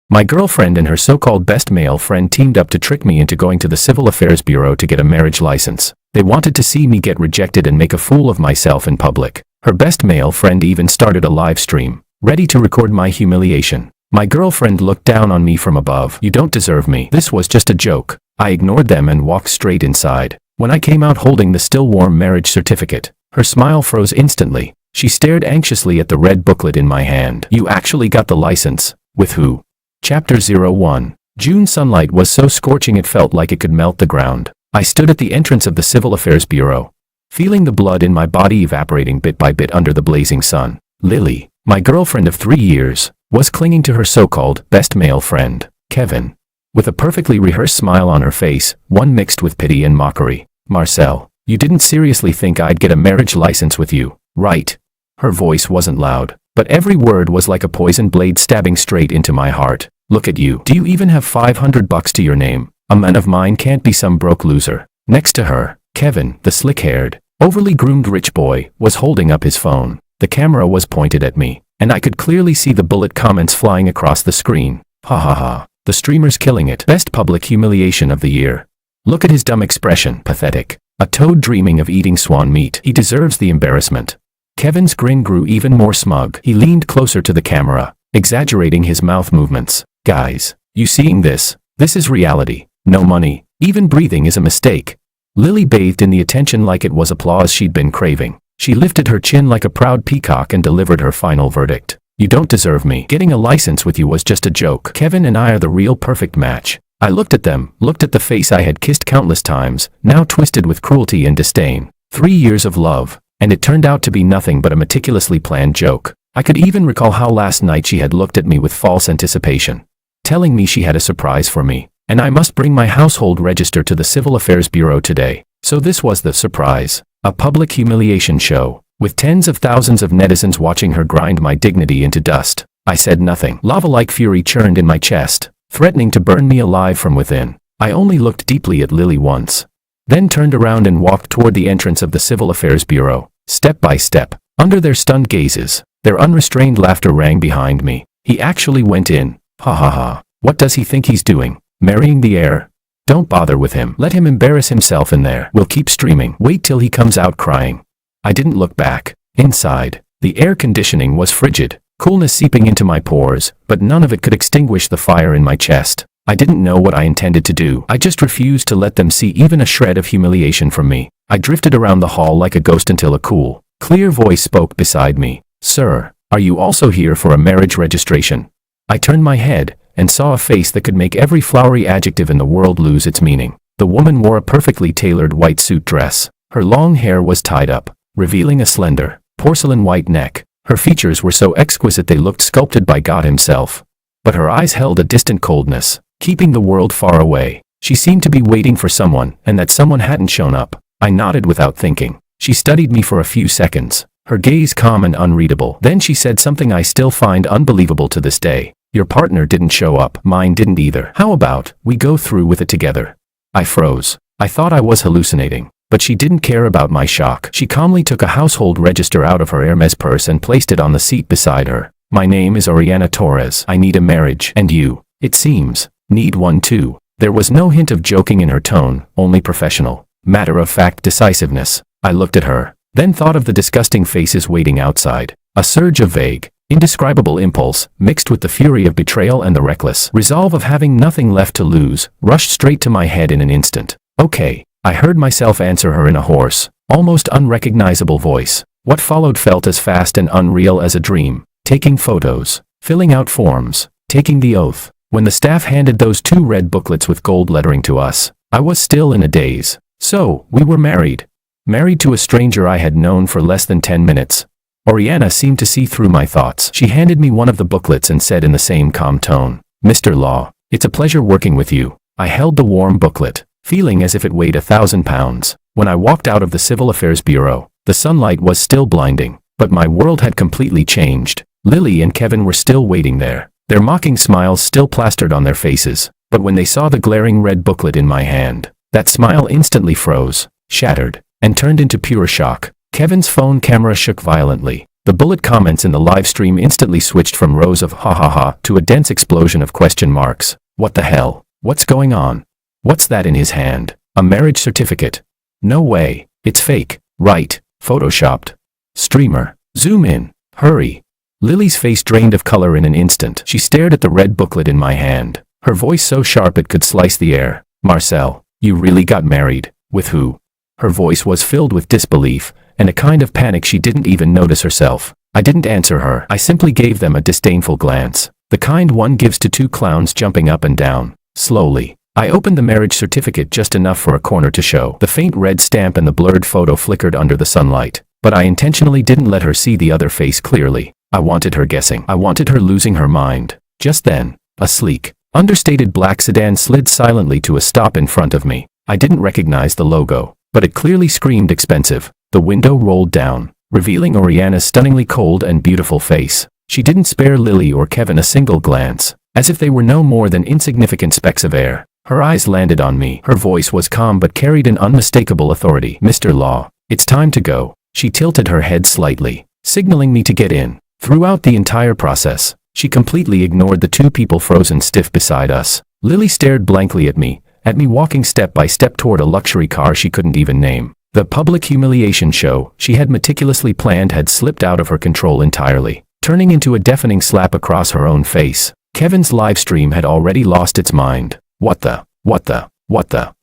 My girlfriend and her so-called best male friend teamed up to trick me into going to the Civil Affairs Bureau to get a marriage license. They wanted to see me get rejected and make a fool of myself in public. Her best male friend even started a live stream, ready to record my humiliation. My girlfriend looked down on me from above. "You don't deserve me. This was just a joke." I ignored them and walked straight inside. When I came out holding the still warm marriage certificate, her smile froze instantly. She stared anxiously at the red booklet in my hand. "You actually got the license? With who?" Chapter 01. June sunlight was so scorching it felt like it could melt the ground. I stood at the entrance of the Civil Affairs Bureau, feeling the blood in my body evaporating bit by bit under the blazing sun. Lily, my girlfriend of 3 years, was clinging to her so-called best male friend, Kevin, with a perfectly rehearsed smile on her face, one mixed with pity and mockery. "Marcel, you didn't seriously think I'd get a marriage license with you, right?" Her voice wasn't loud, but every word was like a poison blade stabbing straight into my heart. "Look at you. Do you even have $500 to your name? A man of mine can't be some broke loser." Next to her, Kevin, the slick-haired, overly groomed rich boy, was holding up his phone. The camera was pointed at me, and I could clearly see the bullet comments flying across the screen. "Ha ha ha. The streamer's killing it. Best public humiliation of the year. Look at his dumb expression. Pathetic. A toad dreaming of eating swan meat. He deserves the embarrassment." Kevin's grin grew even more smug. He leaned closer to the camera, exaggerating his mouth movements. "Guys, you seeing this? This is reality. No money. Even breathing is a mistake." Lily bathed in the attention like it was applause she'd been craving. She lifted her chin like a proud peacock and delivered her final verdict. "You don't deserve me. Getting a license with you was just a joke. Kevin and I are the real perfect match." I looked at them, looked at the face I had kissed countless times, now twisted with cruelty and disdain. 3 years of love, and it turned out to be nothing but a meticulously planned joke. I could even recall how last night she had looked at me with false anticipation, telling me she had a surprise for me, and I must bring my household register to the Civil Affairs Bureau today. So this was the surprise. A public humiliation show, with tens of thousands of netizens watching her grind my dignity into dust. I said nothing. Lava-like fury churned in my chest, threatening to burn me alive from within. I only looked deeply at Lily once, then turned around and walked toward the entrance of the Civil Affairs Bureau, step by step. Under their stunned gazes, their unrestrained laughter rang behind me. "He actually went in. Ha ha ha. What does he think he's doing? Marrying the heir? Don't bother with him. Let him embarrass himself in there. We'll keep streaming. Wait till he comes out crying." I didn't look back. Inside, the air conditioning was frigid, coolness seeping into my pores, but none of it could extinguish the fire in my chest. I didn't know what I intended to do. I just refused to let them see even a shred of humiliation from me. I drifted around the hall like a ghost until a cool, clear voice spoke beside me. "Sir, are you also here for a marriage registration?" I turned my head and saw a face that could make every flowery adjective in the world lose its meaning. The woman wore a perfectly tailored white suit dress. Her long hair was tied up, revealing a slender, porcelain white neck. Her features were so exquisite they looked sculpted by God himself. But her eyes held a distant coldness, keeping the world far away. She seemed to be waiting for someone, and that someone hadn't shown up. I nodded without thinking. She studied me for a few seconds, her gaze calm and unreadable. Then she said something I still find unbelievable to this day. "Your partner didn't show up. Mine didn't either. How about we go through with it together?" I froze. I thought I was hallucinating, but she didn't care about my shock. She calmly took a household register out of her Hermes purse and placed it on the seat beside her. "My name is Oriana Torres. I need a marriage. And you, it seems, need one too." There was no hint of joking in her tone, only professional, matter-of-fact decisiveness. I looked at her, then thought of the disgusting faces waiting outside. A surge of vague, indescribable impulse, mixed with the fury of betrayal and the reckless resolve of having nothing left to lose, rushed straight to my head in an instant. "Okay," I heard myself answer her in a hoarse, almost unrecognizable voice. What followed felt as fast and unreal as a dream. Taking photos, filling out forms, taking the oath. When the staff handed those 2 red booklets with gold lettering to us, I was still in a daze. So, we were married. Married to a stranger I had known for less than 10 minutes. Oriana seemed to see through my thoughts. She handed me one of the booklets and said in the same calm tone, "Mr. Law, it's a pleasure working with you." I held the warm booklet, feeling as if it weighed 1,000 pounds. When I walked out of the Civil Affairs Bureau, the sunlight was still blinding, but my world had completely changed. Lily and Kevin were still waiting there, their mocking smiles still plastered on their faces. But when they saw the glaring red booklet in my hand, that smile instantly froze, shattered, and turned into pure shock. Kevin's phone camera shook violently, The bullet comments in the live stream instantly switched from rows of ha ha ha to a dense explosion of question marks. What the hell? What's going on? What's that in his hand? A marriage certificate? No way. It's fake. Right. Photoshopped. Streamer. Zoom in. Hurry. Lily's face drained of color in an instant. She stared at the red booklet in my hand, her voice so sharp it could slice the air. Marcel, you really got married? With who? Her voice was filled with disbelief, and a kind of panic she didn't even notice herself. I didn't answer her. I simply gave them a disdainful glance, the kind one gives to two clowns jumping up and down. Slowly, I opened the marriage certificate just enough for a corner to show. The faint red stamp and the blurred photo flickered under the sunlight, but I intentionally didn't let her see the other face clearly. I wanted her guessing. I wanted her losing her mind. Just then, a sleek, understated black sedan slid silently to a stop in front of me. I didn't recognize the logo, but it clearly screamed expensive. The window rolled down, revealing Oriana's stunningly cold and beautiful face. She didn't spare Lily or Kevin a single glance, as if they were no more than insignificant specks of air. Her eyes landed on me. Her voice was calm but carried an unmistakable authority. Mr. Law, it's time to go. She tilted her head slightly, signaling me to get in. Throughout the entire process, she completely ignored the two people frozen stiff beside us. Lily stared blankly at me walking step by step toward a luxury car she couldn't even name. The public humiliation show she had meticulously planned had slipped out of her control entirely, turning into a deafening slap across her own face. Kevin's live stream had already lost its mind. What the?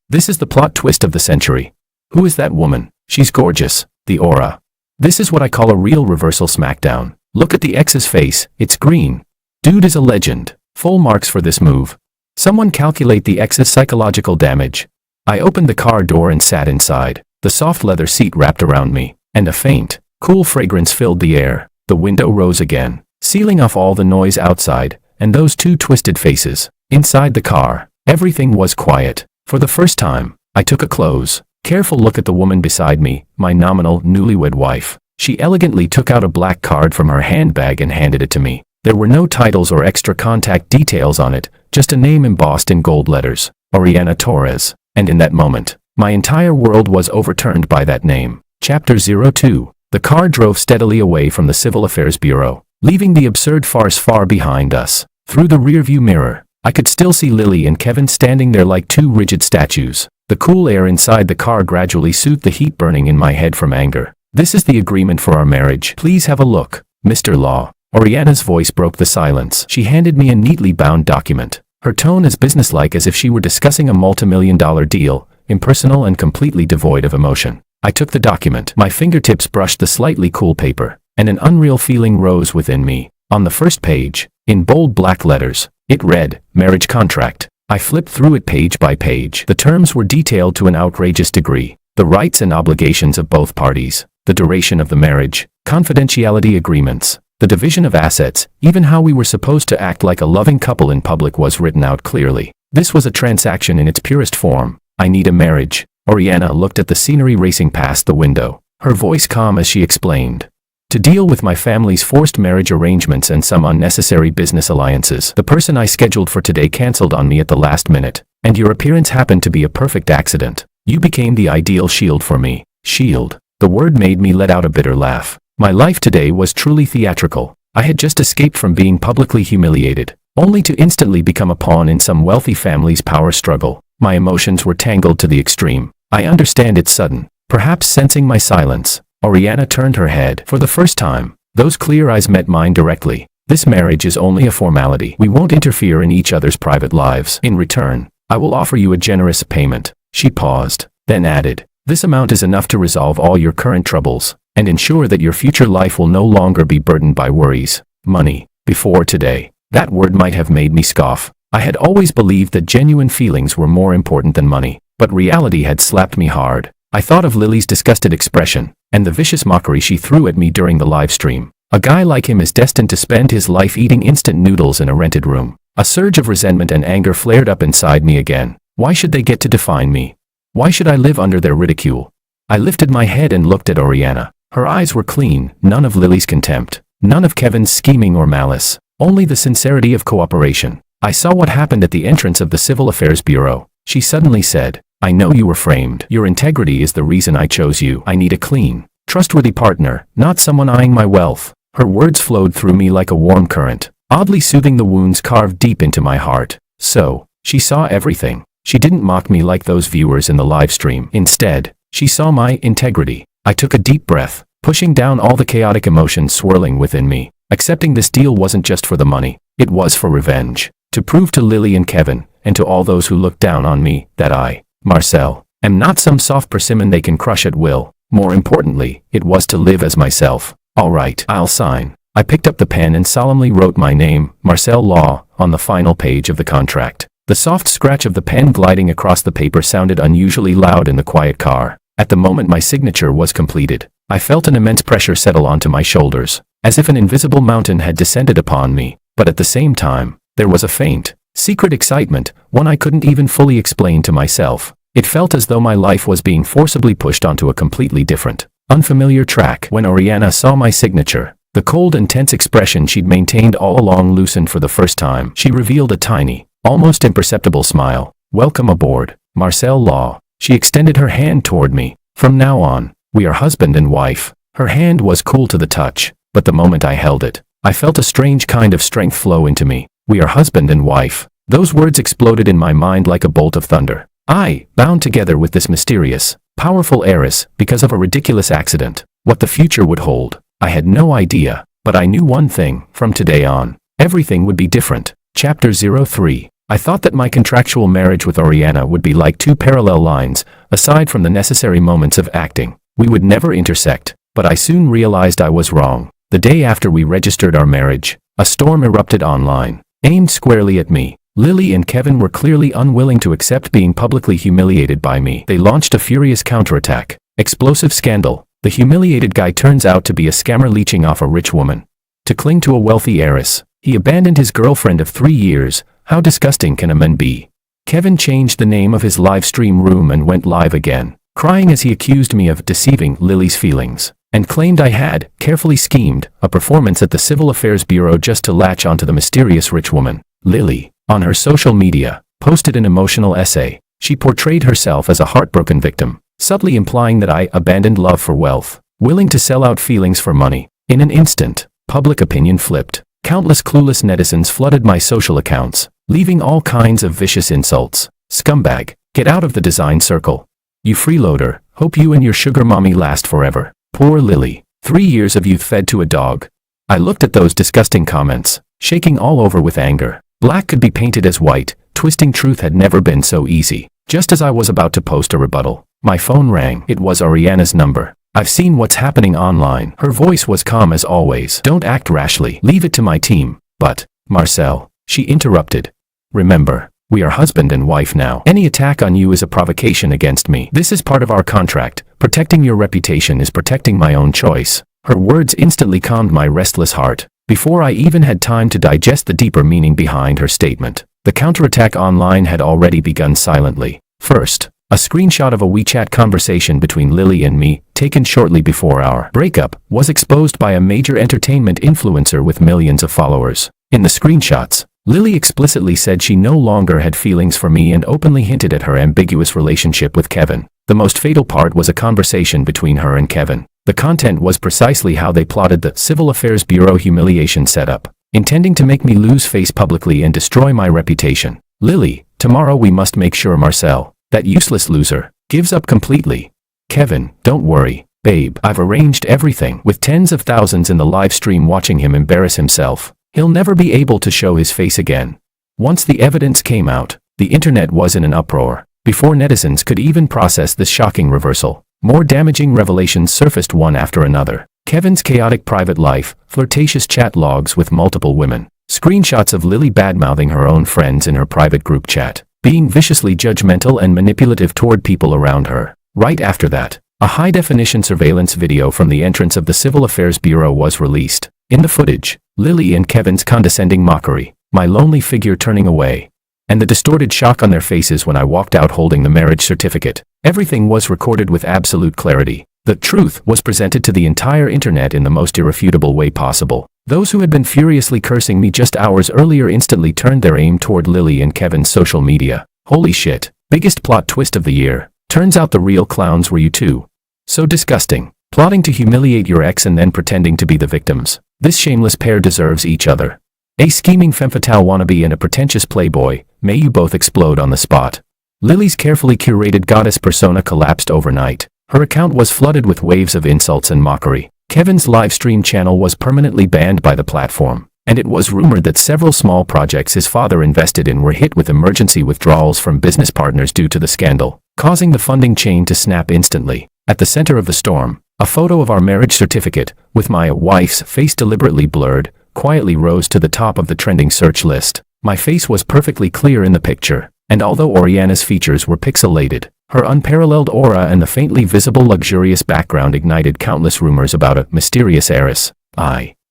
This is the plot twist of the century. Who is that woman? She's gorgeous. The aura. This is what I call a real reversal smackdown. Look at the ex's face, it's green. Dude is a legend. Full marks for this move. Someone calculate the ex's psychological damage. I opened the car door and sat inside. The soft leather seat wrapped around me, and a faint, cool fragrance filled the air. The window rose again, sealing off all the noise outside, and those two twisted faces. Inside the car, everything was quiet. For the first time, I took a close, careful look at the woman beside me, my nominal newlywed wife. She elegantly took out a black card from her handbag and handed it to me. There were no titles or extra contact details on it, just a name embossed in gold letters, Oriana Torres. And in that moment, my entire world was overturned by that name. Chapter 02. The car drove steadily away from the Civil Affairs Bureau, leaving the absurd farce far behind us. Through the rearview mirror, I could still see Lily and Kevin standing there like two rigid statues. The cool air inside the car gradually soothed the heat burning in my head from anger. This is the agreement for our marriage. Please have a look, Mr. Law. Oriana's voice broke the silence. She handed me a neatly bound document, her tone as businesslike as if she were discussing a multi-million-dollar deal, impersonal and completely devoid of emotion. I took the document. My fingertips brushed the slightly cool paper, and an unreal feeling rose within me. On the first page, in bold black letters, it read, Marriage Contract. I flipped through it page by page. The terms were detailed to an outrageous degree. The rights and obligations of both parties, the duration of the marriage, confidentiality agreements, the division of assets, even how we were supposed to act like a loving couple in public was written out clearly. This was a transaction in its purest form. I need a marriage. Oriana looked at the scenery racing past the window, her voice calm as she explained. To deal with my family's forced marriage arrangements and some unnecessary business alliances. The person I scheduled for today canceled on me at the last minute, and your appearance happened to be a perfect accident. You became the ideal shield for me. Shield. The word made me let out a bitter laugh. My life today was truly theatrical. I had just escaped from being publicly humiliated, only to instantly become a pawn in some wealthy family's power struggle. My emotions were tangled to the extreme. I understand it's sudden. Perhaps sensing my silence, Oriana turned her head. For the first time, those clear eyes met mine directly. This marriage is only a formality. We won't interfere in each other's private lives. In return, I will offer you a generous payment. She paused, then added, this amount is enough to resolve all your current troubles, and ensure that your future life will no longer be burdened by worries. Money. Before today, that word might have made me scoff. I had always believed that genuine feelings were more important than money, but reality had slapped me hard. I thought of Lily's disgusted expression, and the vicious mockery she threw at me during the live stream. A guy like him is destined to spend his life eating instant noodles in a rented room. A surge of resentment and anger flared up inside me again. Why should they get to define me? Why should I live under their ridicule? I lifted my head and looked at Oriana. Her eyes were clean, none of Lily's contempt, none of Kevin's scheming or malice, only the sincerity of cooperation. I saw what happened at the entrance of the Civil Affairs Bureau. She suddenly said, I know you were framed. Your integrity is the reason I chose you. I need a clean, Trustworthy partner, not someone eyeing my wealth. Her words flowed through me like a warm current, oddly soothing the wounds carved deep into my heart. So, she saw everything. She didn't mock me like those viewers in the live stream. Instead, she saw my integrity. I took a deep breath, pushing down all the chaotic emotions swirling within me. Accepting this deal wasn't just for the money. It was for revenge. To prove to Lily and Kevin, and to all those who looked down on me, that I, Marcel, am not some soft persimmon they can crush at will. More importantly, it was to live as myself. All right, I'll sign. I picked up the pen and solemnly wrote my name, Marcel Law, on the final page of the contract. The soft scratch of the pen gliding across the paper sounded unusually loud in the quiet car. At the moment my signature was completed, I felt an immense pressure settle onto my shoulders, as if an invisible mountain had descended upon me. But at the same time, there was a faint, secret excitement, one I couldn't even fully explain to myself. It felt as though my life was being forcibly pushed onto a completely different, unfamiliar track. When Oriana saw my signature, the cold and tense expression she'd maintained all along loosened for the first time. She revealed a tiny, almost imperceptible smile. Welcome aboard, Marcel Law. She extended her hand toward me. From now on, we are husband and wife. Her hand was cool to the touch, but the moment I held it, I felt a strange kind of strength flow into me. We are husband and wife. Those words exploded in my mind like a bolt of thunder. I, bound together with this mysterious, powerful heiress, because of a ridiculous accident. What the future would hold, I had no idea, but I knew one thing: from today on, everything would be different. Chapter 03. I thought that my contractual marriage with Oriana would be like two parallel lines. Aside from the necessary moments of acting, we would never intersect, but I soon realized I was wrong. The day after we registered our marriage, a storm erupted online, aimed squarely at me. Lily and Kevin were clearly unwilling to accept being publicly humiliated by me. They launched a furious counterattack. Explosive scandal. The humiliated guy turns out to be a scammer leeching off a rich woman to cling to a wealthy heiress. He abandoned his girlfriend of 3 years. How disgusting can a man be? Kevin changed the name of his live stream room and went live again, crying as he accused me of deceiving Lily's feelings, and claimed I had carefully schemed a performance at the Civil Affairs Bureau just to latch onto the mysterious rich woman. Lily, on her social media, posted an emotional essay. She portrayed herself as a heartbroken victim, subtly implying that I abandoned love for wealth, willing to sell out feelings for money. In an instant, public opinion flipped. Countless clueless netizens flooded my social accounts, leaving all kinds of vicious insults. Scumbag, get out of the design circle. You freeloader, hope you and your sugar mommy last forever. Poor Lily, 3 years of youth fed to a dog. I looked at those disgusting comments, shaking all over with anger. Black could be painted as white. Twisting truth had never been so easy. Just as I was about to post a rebuttal, my phone rang. It was Oriana's number. I've seen what's happening online. Her voice was calm as always. Don't act rashly. Leave it to my team. But, Marcel, she interrupted. Remember, we are husband and wife now. Any attack on you is a provocation against me. This is part of our contract. Protecting your reputation is protecting my own choice. Her words instantly calmed my restless heart. Before I even had time to digest the deeper meaning behind her statement, the counterattack online had already begun silently. First, a screenshot of a WeChat conversation between Lily and me, taken shortly before our breakup, was exposed by a major entertainment influencer with millions of followers. In the screenshots, Lily explicitly said she no longer had feelings for me and openly hinted at her ambiguous relationship with Kevin. The most fatal part was a conversation between her and Kevin. The content was precisely how they plotted the Civil Affairs Bureau humiliation setup, intending to make me lose face publicly and destroy my reputation. Lily, tomorrow we must make sure Marcel, that useless loser, gives up completely. Kevin, don't worry, babe. I've arranged everything. With tens of thousands in the live stream watching him embarrass himself, he'll never be able to show his face again. Once the evidence came out, the internet was in an uproar. Before netizens could even process this shocking reversal, more damaging revelations surfaced one after another. Kevin's chaotic private life, flirtatious chat logs with multiple women, screenshots of Lily badmouthing her own friends in her private group chat, being viciously judgmental and manipulative toward people around her. Right after that, a high-definition surveillance video from the entrance of the Civil Affairs Bureau was released. In the footage, Lily and Kevin's condescending mockery, my lonely figure turning away, and the distorted shock on their faces when I walked out holding the marriage certificate. Everything was recorded with absolute clarity. The truth was presented to the entire internet in the most irrefutable way possible. Those who had been furiously cursing me just hours earlier instantly turned their aim toward Lily and Kevin's social media. Holy shit, biggest plot twist of the year. Turns out the real clowns were you two. So disgusting. Plotting to humiliate your ex and then pretending to be the victims. This shameless pair deserves each other. A scheming femme fatale wannabe and a pretentious playboy, may you both explode on the spot. Lily's carefully curated goddess persona collapsed overnight. Her account was flooded with waves of insults and mockery. Kevin's live stream channel was permanently banned by the platform, and it was rumored that several small projects his father invested in were hit with emergency withdrawals from business partners due to the scandal, causing the funding chain to snap instantly. At the center of the storm, a photo of our marriage certificate, with my wife's face deliberately blurred, quietly rose to the top of the trending search list. My face was perfectly clear in the picture, and although Oriana's features were pixelated, her unparalleled aura and the faintly visible luxurious background ignited countless rumors about a mysterious heiress.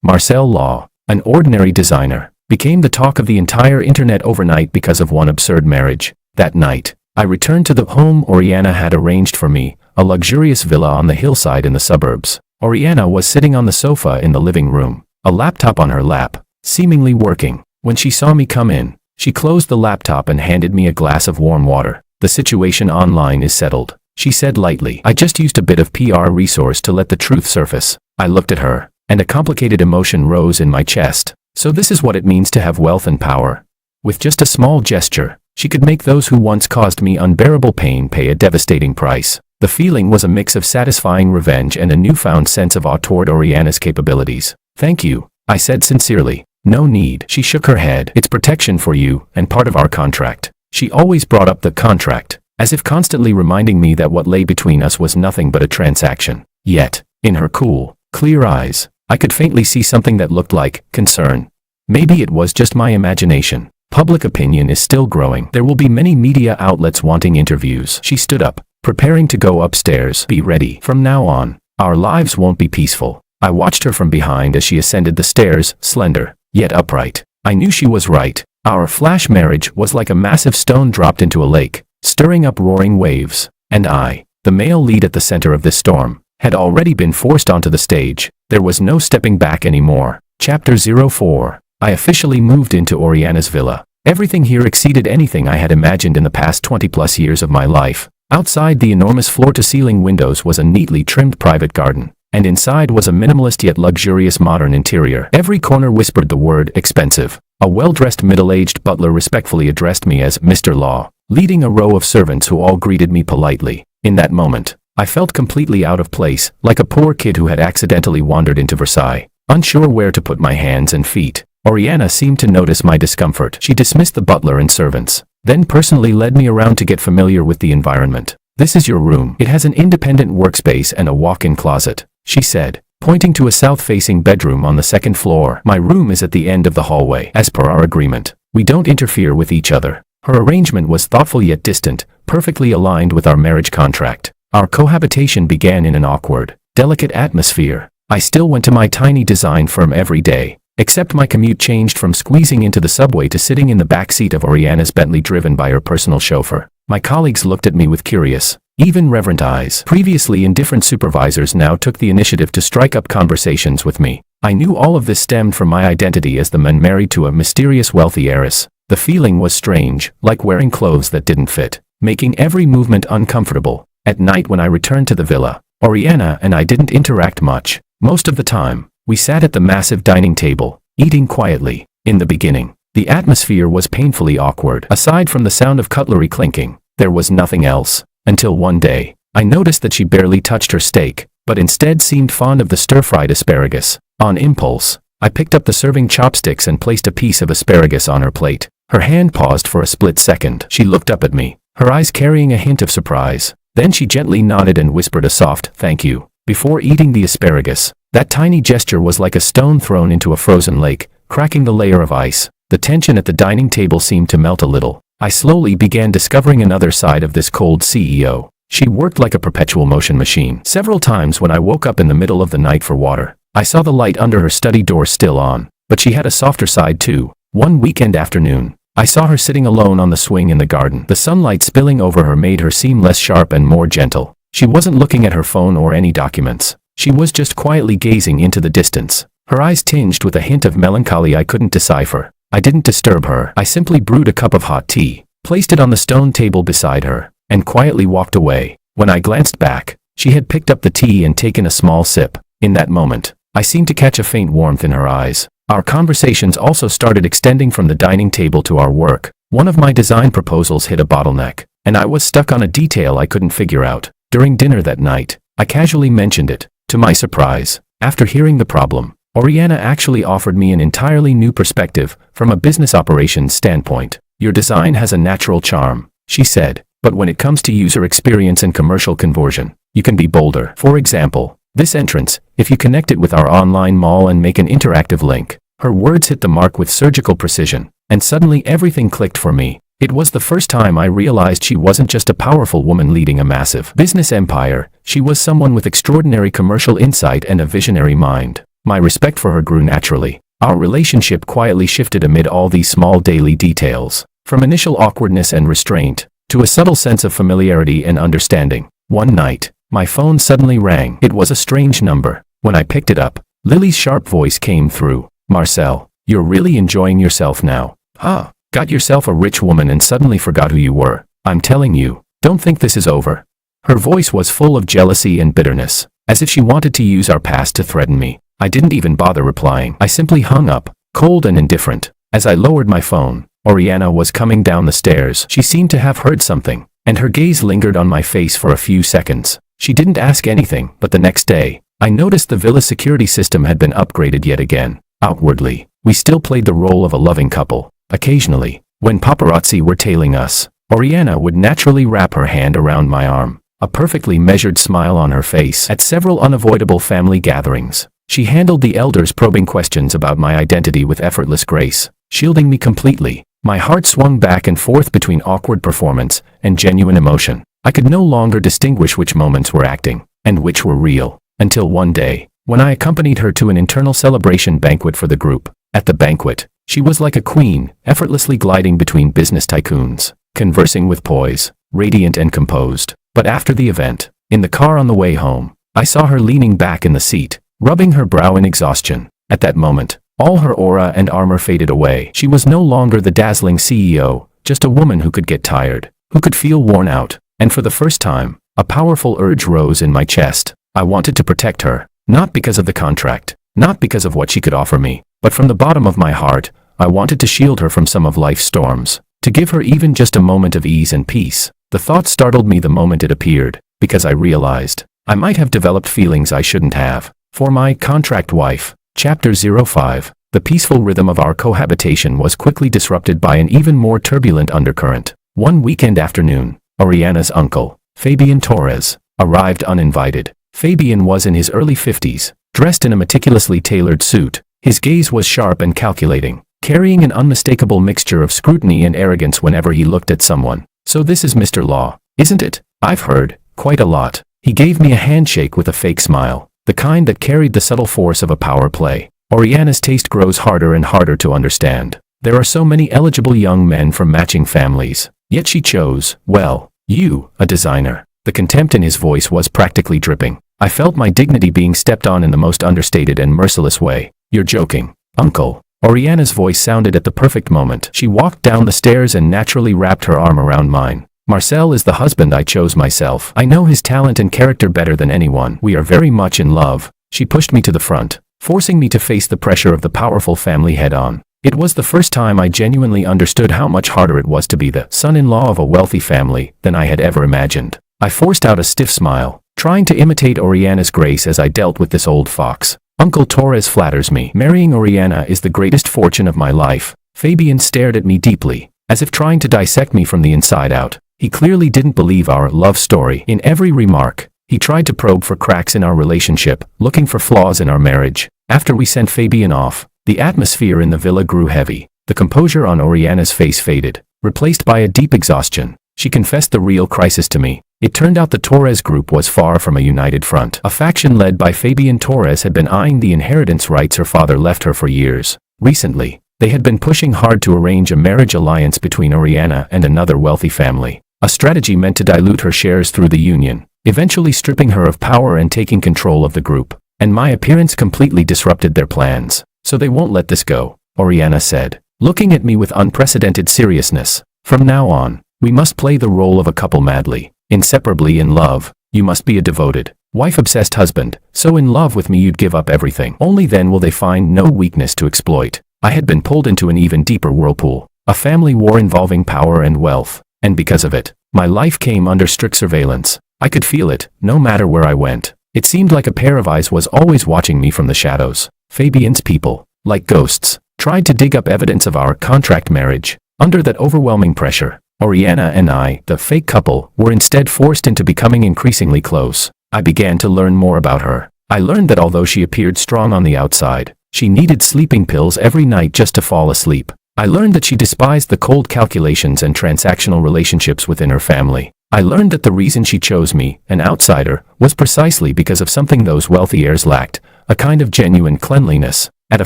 Marcel Law, an ordinary designer, became the talk of the entire internet overnight because of one absurd marriage. That night, I returned to the home Oriana had arranged for me, a luxurious villa on the hillside in the suburbs. Oriana was sitting on the sofa in the living room, a laptop on her lap, seemingly working. When she saw me come in, she closed the laptop and handed me a glass of warm water. The situation online is settled, she said lightly. I just used a bit of PR resource to let the truth surface. I looked at her, and a complicated emotion rose in my chest. So this is what it means to have wealth and power. With just a small gesture, she could make those who once caused me unbearable pain pay a devastating price. The feeling was a mix of satisfying revenge and a newfound sense of awe toward Oriana's capabilities. Thank you, I said sincerely. No need. She shook her head. It's protection for you, and part of our contract. She always brought up the contract, as if constantly reminding me that what lay between us was nothing but a transaction. Yet, in her cool, clear eyes, I could faintly see something that looked like concern. Maybe it was just my imagination. Public opinion is still growing. There will be many media outlets wanting interviews. She stood up, preparing to go upstairs. Be ready. From now on, our lives won't be peaceful. I watched her from behind as she ascended the stairs, slender, yet upright. I knew she was right. Our flash marriage was like a massive stone dropped into a lake, stirring up roaring waves. And I, the male lead at the center of this storm, had already been forced onto the stage. There was no stepping back anymore. Chapter 04. I officially moved into Oriana's villa. Everything here exceeded anything I had imagined in the past 20+ years of my life. Outside the enormous floor-to-ceiling windows was a neatly trimmed private garden, and inside was a minimalist yet luxurious modern interior. Every corner whispered the word expensive. A well-dressed middle-aged butler respectfully addressed me as Mr. Law, leading a row of servants who all greeted me politely. In that moment, I felt completely out of place, like a poor kid who had accidentally wandered into Versailles, unsure where to put my hands and feet. Oriana seemed to notice my discomfort. She dismissed the butler and servants, then personally led me around to get familiar with the environment. This is your room. It has an independent workspace and a walk-in closet, she said, pointing to a south-facing bedroom on the second floor. My room is at the end of the hallway. As per our agreement, we don't interfere with each other. Her arrangement was thoughtful yet distant, perfectly aligned with our marriage contract. Our cohabitation began in an awkward, delicate atmosphere. I still went to my tiny design firm every day, except my commute changed from squeezing into the subway to sitting in the back seat of Oriana's Bentley driven by her personal chauffeur. My colleagues looked at me with curious, even reverent eyes. Previously indifferent supervisors now took the initiative to strike up conversations with me. I knew all of this stemmed from my identity as the man married to a mysterious wealthy heiress. The feeling was strange, like wearing clothes that didn't fit, making every movement uncomfortable. At night when I returned to the villa, Oriana and I didn't interact much. Most of the time, we sat at the massive dining table, eating quietly. In the beginning, the atmosphere was painfully awkward. Aside from the sound of cutlery clinking, there was nothing else. Until one day, I noticed that she barely touched her steak, but instead seemed fond of the stir-fried asparagus. On impulse, I picked up the serving chopsticks and placed a piece of asparagus on her plate. Her hand paused for a split second. She looked up at me, her eyes carrying a hint of surprise. Then she gently nodded and whispered a soft, "Thank you," before eating the asparagus. That tiny gesture was like a stone thrown into a frozen lake, cracking the layer of ice. The tension at the dining table seemed to melt a little. I slowly began discovering another side of this cold CEO. She worked like a perpetual motion machine. Several times when I woke up in the middle of the night for water, I saw the light under her study door still on. But she had a softer side too. One weekend afternoon, I saw her sitting alone on the swing in the garden. The sunlight spilling over her made her seem less sharp and more gentle. She wasn't looking at her phone or any documents. She was just quietly gazing into the distance, her eyes tinged with a hint of melancholy I couldn't decipher. I didn't disturb her. I simply brewed a cup of hot tea, placed it on the stone table beside her, and quietly walked away. When I glanced back, She had picked up the tea and taken a small sip. In that moment, I seemed to catch a faint warmth in her eyes. Our conversations also started extending from the dining table to our work. One of my design proposals hit a bottleneck, and I was stuck on a detail I couldn't figure out. During dinner that night, I casually mentioned it. To my surprise, after hearing the problem, Oriana actually offered me an entirely new perspective from a business operations standpoint. Your design has a natural charm, she said, but when it comes to user experience and commercial conversion, you can be bolder. For example, this entrance, if you connect it with our online mall and make an interactive link. Her words hit the mark with surgical precision, and suddenly everything clicked for me. It was the first time I realized she wasn't just a powerful woman leading a massive business empire, she was someone with extraordinary commercial insight and a visionary mind. My respect for her grew naturally. Our relationship quietly shifted amid all these small daily details, from initial awkwardness and restraint, to a subtle sense of familiarity and understanding. One night, my phone suddenly rang. It was a strange number. When I picked it up, Lily's sharp voice came through. Marcel, you're really enjoying yourself now. Huh? Got yourself a rich woman and suddenly forgot who you were. I'm telling you, don't think this is over. Her voice was full of jealousy and bitterness, as if she wanted to use our past to threaten me. I didn't even bother replying. I simply hung up, cold and indifferent. As I lowered my phone, Oriana was coming down the stairs. She seemed to have heard something, and her gaze lingered on my face for a few seconds. She didn't ask anything, but the next day, I noticed the villa's security system had been upgraded yet again. Outwardly, we still played the role of a loving couple. Occasionally, when paparazzi were tailing us, Oriana would naturally wrap her hand around my arm, a perfectly measured smile on her face. At several unavoidable family gatherings, she handled the elders' probing questions about my identity with effortless grace, shielding me completely. My heart swung back and forth between awkward performance and genuine emotion. I could no longer distinguish which moments were acting and which were real, until one day, when I accompanied her to an internal celebration banquet for the group. At the banquet, she was like a queen, effortlessly gliding between business tycoons, conversing with poise, radiant and composed. But after the event, in the car on the way home, I saw her leaning back in the seat, rubbing her brow in exhaustion. At that moment, all her aura and armor faded away. She was no longer the dazzling CEO, just a woman who could get tired, who could feel worn out. And for the first time, a powerful urge rose in my chest. I wanted to protect her, not because of the contract, not because of what she could offer me, but from the bottom of my heart, I wanted to shield her from some of life's storms, to give her even just a moment of ease and peace. The thought startled me the moment it appeared, because I realized I might have developed feelings I shouldn't have. For my contract wife, Chapter 05, the peaceful rhythm of our cohabitation was quickly disrupted by an even more turbulent undercurrent. One weekend afternoon, Oriana's uncle, Fabian Torres, arrived uninvited. Fabian was in his early 50s, dressed in a meticulously tailored suit. His gaze was sharp and calculating, carrying an unmistakable mixture of scrutiny and arrogance whenever he looked at someone. So this is Mr. Law, isn't it? I've heard quite a lot. He gave me a handshake with a fake smile, the kind that carried the subtle force of a power play. Oriana's taste grows harder and harder to understand. There are so many eligible young men from matching families, yet she chose, well, you, a designer. The contempt in his voice was practically dripping. I felt my dignity being stepped on in the most understated and merciless way. You're joking, uncle. Oriana's voice sounded at the perfect moment. She walked down the stairs and naturally wrapped her arm around mine. Marcel is the husband I chose myself. I know his talent and character better than anyone. We are very much in love. She pushed me to the front, forcing me to face the pressure of the powerful family head-on. It was the first time I genuinely understood how much harder it was to be the son-in-law of a wealthy family than I had ever imagined. I forced out a stiff smile, trying to imitate Oriana's grace as I dealt with this old fox. Uncle Torres flatters me. Marrying Oriana is the greatest fortune of my life. Fabian stared at me deeply, as if trying to dissect me from the inside out. He clearly didn't believe our love story. In every remark, he tried to probe for cracks in our relationship, looking for flaws in our marriage. After we sent Fabian off, the atmosphere in the villa grew heavy. The composure on Oriana's face faded, replaced by a deep exhaustion. She confessed the real crisis to me. It turned out the Torres group was far from a united front. A faction led by Fabian Torres had been eyeing the inheritance rights her father left her for years. Recently, they had been pushing hard to arrange a marriage alliance between Oriana and another wealthy family. A strategy meant to dilute her shares through the union, eventually stripping her of power and taking control of the group. And my appearance completely disrupted their plans. So they won't let this go, Oriana said, looking at me with unprecedented seriousness. From now on, we must play the role of a couple madly, inseparably in love. You must be a devoted, wife-obsessed husband, so in love with me you'd give up everything. Only then will they find no weakness to exploit. I had been pulled into an even deeper whirlpool, a family war involving power and wealth, and because of it, my life came under strict surveillance. I could feel it, no matter where I went. It seemed like a pair of eyes was always watching me from the shadows. Fabian's people, like ghosts, tried to dig up evidence of our contract marriage. Under that overwhelming pressure, Oriana and I, the fake couple, were instead forced into becoming increasingly close. I began to learn more about her. I learned that although she appeared strong on the outside, she needed sleeping pills every night just to fall asleep. I learned that she despised the cold calculations and transactional relationships within her family. I learned that the reason she chose me, an outsider, was precisely because of something those wealthy heirs lacked, a kind of genuine cleanliness. At a